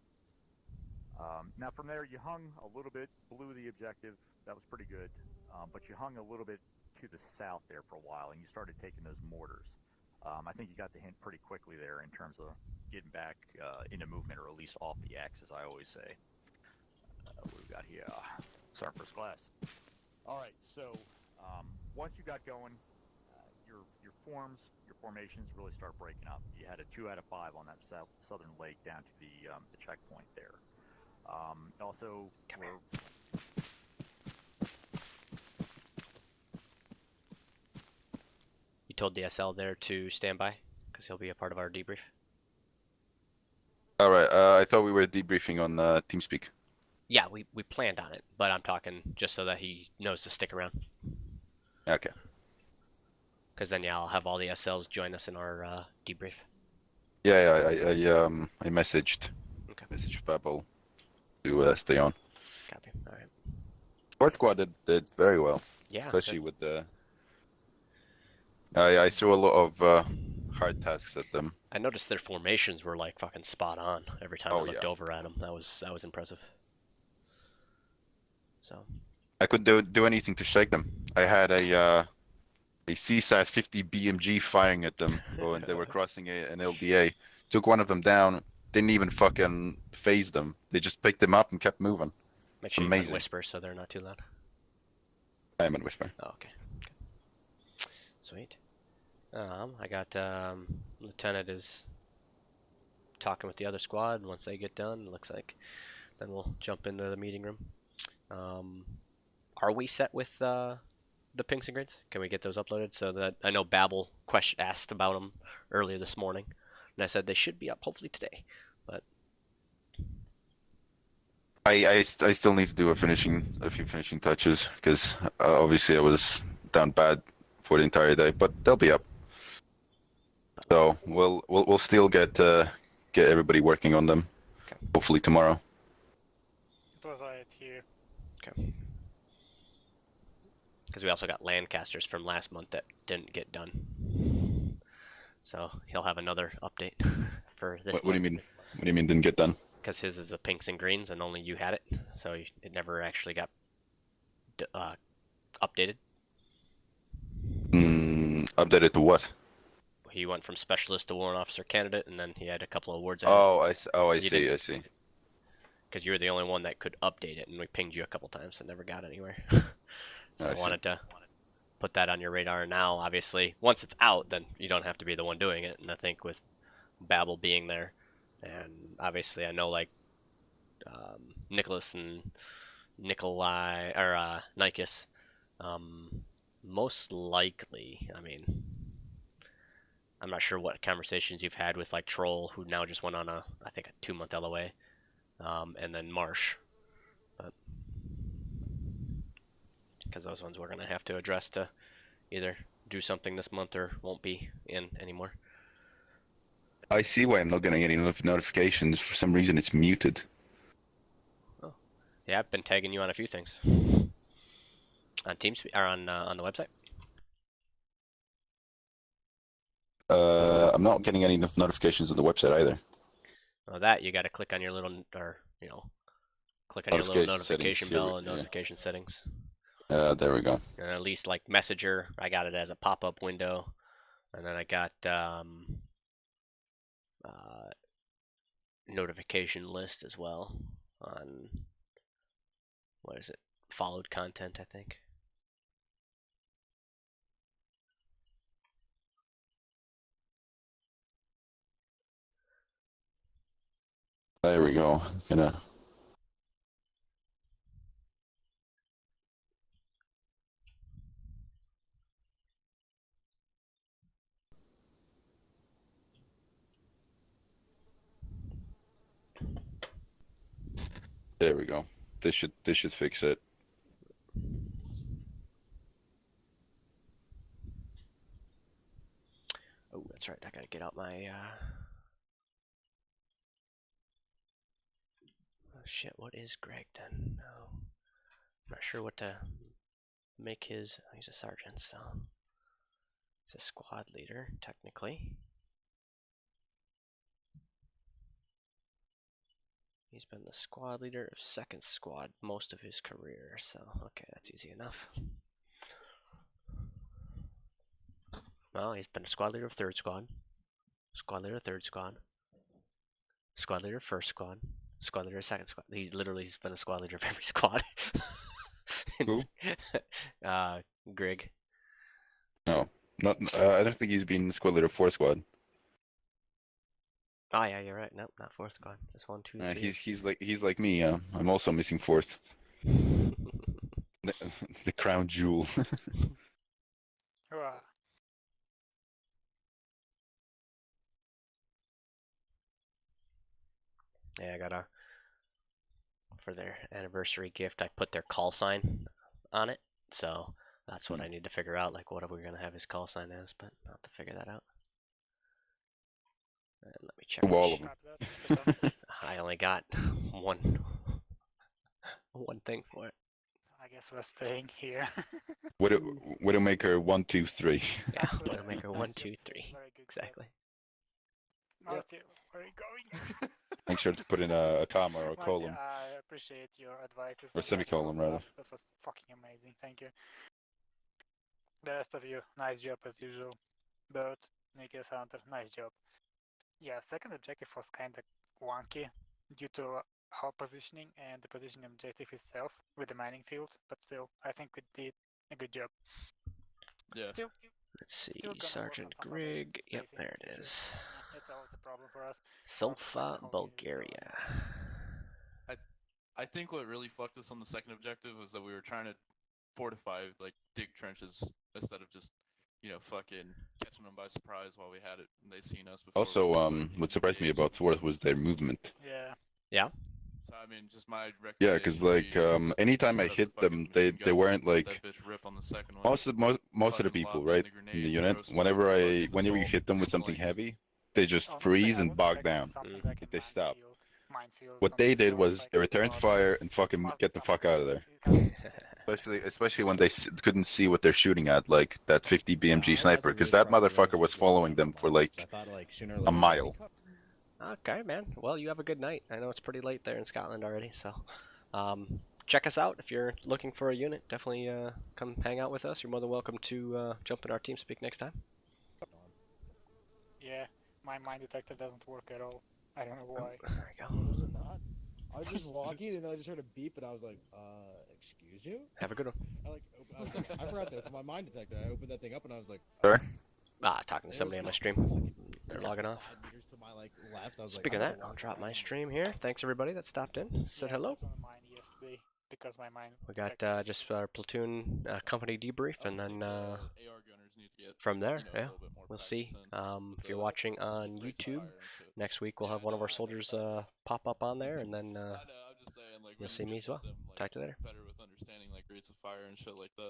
Now from there, you hung a little bit below the objective. That was pretty good. But you hung a little bit to the south there for a while, and you started taking those mortars. I think you got the hint pretty quickly there in terms of getting back into movement, or at least off the X, as I always say. What we got here? Sergeant First Class. All right, so once you got going, your formations really start breaking up. You had a 2 out of 5 on that southern lake down to the checkpoint there. Also, You told the SL there to stand by, because he'll be a part of our debrief. All right. I thought we were debriefing on TeamSpeak. Yeah, we planned on it, but I'm talking just so that he knows to stick around. Okay. Because then, yeah, I'll have all the SLs join us in our debrief. Yeah, I messaged. Okay. Messaged Babel to stay on. Copy. All right. Fourth squad did very well. Yeah. Especially with the. I threw a lot of hard tasks at them. I noticed their formations were like fucking spot on every time I looked over at them. That was impressive. So. I couldn't do anything to shake them. I had a CSAT 50 BMG firing at them when they were crossing an LDA. Took one of them down. Didn't even fucking phase them. They just picked them up and kept moving. Make sure you can whisper so they're not too loud. I'm in whisper. Oh, okay. Sweet. I got Lieutenant is talking with the other squad. Once they get done, it looks like then we'll jump into the meeting room. Are we set with the pinks and grids? Can we get those uploaded? So that I know Babel asked about them earlier this morning, and I said they should be up hopefully today. But I still need to do a few finishing touches because obviously I was down bad for the entire day, but they'll be up. So we'll still get everybody working on them. Okay. Hopefully tomorrow. It was right here. Okay. Because we also got Lancasters from last month that didn't get done. So he'll have another update for this month. What do you mean? What do you mean didn't get done? Because his is the pinks and greens, and only you had it, so it never actually got updated. Updated to what? He went from specialist to warrant officer candidate, and then he had a couple of awards. I see. Because you were the only one that could update it, and we pinged you a couple times and never got anywhere. So I wanted to put that on your radar now. Obviously, once it's out, then you don't have to be the one doing it. And I think with Babel being there, and obviously I know like Nicholas and Nikolai or Nikos, most likely. I mean, I'm not sure what conversations you've had with like Troll, who now just went on I think a 2-month LOA, and then Marsh, but because those ones we're gonna have to address to either do something this month or won't be in anymore. I see why I'm not getting any notifications. For some reason, it's muted. Oh, yeah, I've been tagging you on a few things on TeamSpeak or on the website. I'm not getting any notifications on the website either. Well, that you got to click on your little click on your little notification bell and notification settings. There we go. And at least like Messenger, I got it as a pop-up window, and then I got notification list as well on what is it? Followed content, I think. There we go. There we go. This should fix it. Oh, that's right. I gotta get out my. Oh shit! What is Greg then? No, I'm not sure what to make his. He's a sergeant, so he's a squad leader technically. He's been the squad leader of 2nd Squad most of his career, so okay, that's easy enough. Well, he's been a squad leader of 3rd Squad, squad leader of 3rd Squad, squad leader of 1st Squad, squad leader of 2nd Squad. He's been a squad leader of every squad. Who? Greg. No, not. I don't think he's been squad leader of 4th Squad. Oh yeah, you're right. Nope, not 4th Squad. Just 1, 2, 3. He's like me. I'm also missing 4th. the crown jewel. Yeah, I got for their anniversary gift, I put their call sign on it. So that's what I need to figure out. Like, what are we gonna have his call sign as? But I'll have to figure that out. And let me check. All of them. I only got one thing for it. I guess we're staying here. Widowmaker 1, 2, 3. Yeah, Widowmaker 1, 2, 3. Exactly. Marty, where are you going? Make sure to put in a comma or a Marty, colon. I appreciate your advice. Or semicolon, rather. That was fucking amazing. Thank you. The rest of you, nice job as usual. Both, Nikos, Hunter, nice job. Yeah, 2nd objective was kinda wonky due to our positioning and the positioning objective itself with the mining field, but still, I think we did a good job. Yeah. Still, Let's see, Still gonna work on Sergeant some formations, Grig. it's Yep, basic there it shit. is. Yeah, it's always a problem for us. Sulfa, Bulgaria. I think what really fucked us on the second objective was that we were trying to fortify, like, dig trenches instead of just, you know, fucking catching them by surprise while we had it and they seen us before. Also, what surprised me about Swarth was their movement. Yeah. Yeah. So I mean, just my Yeah, because like anytime I hit them, they weren't like most of the people, right, in the unit. Whenever you hit them with something heavy, they just freeze and bog down. They stop. What they did was they returned fire and fucking get the fuck out of there. Especially when they couldn't see what they're shooting at, like that 50 BMG sniper, because that motherfucker was following them for like a mile. Okay, man. Well, you have a good night. I know it's pretty late there in Scotland already, so check us out if you're looking for a unit. Definitely come hang out with us. You're more than welcome to jump in our team speak next time. Yeah, my mine detector doesn't work at all. I don't know why. There we go. Was it not? I was just walking and then I just heard a beep and I was like, excuse you? Have a good one. I forgot to open my mine detector. I opened that thing up and I was like, Sorry? Talking to somebody on my stream. They're logging off. 5 meters to my left. I was Speaking of that, I'll drop my stream here. Thanks everybody that stopped in, said hello. Because my mine We got just our platoon company debrief, and then from there, yeah, we'll see. If you're watching on YouTube, next week we'll have one of our soldiers pop up on there, and then you'll see me as well. Talk to you later. Better with understanding like rates of fire and shit like that.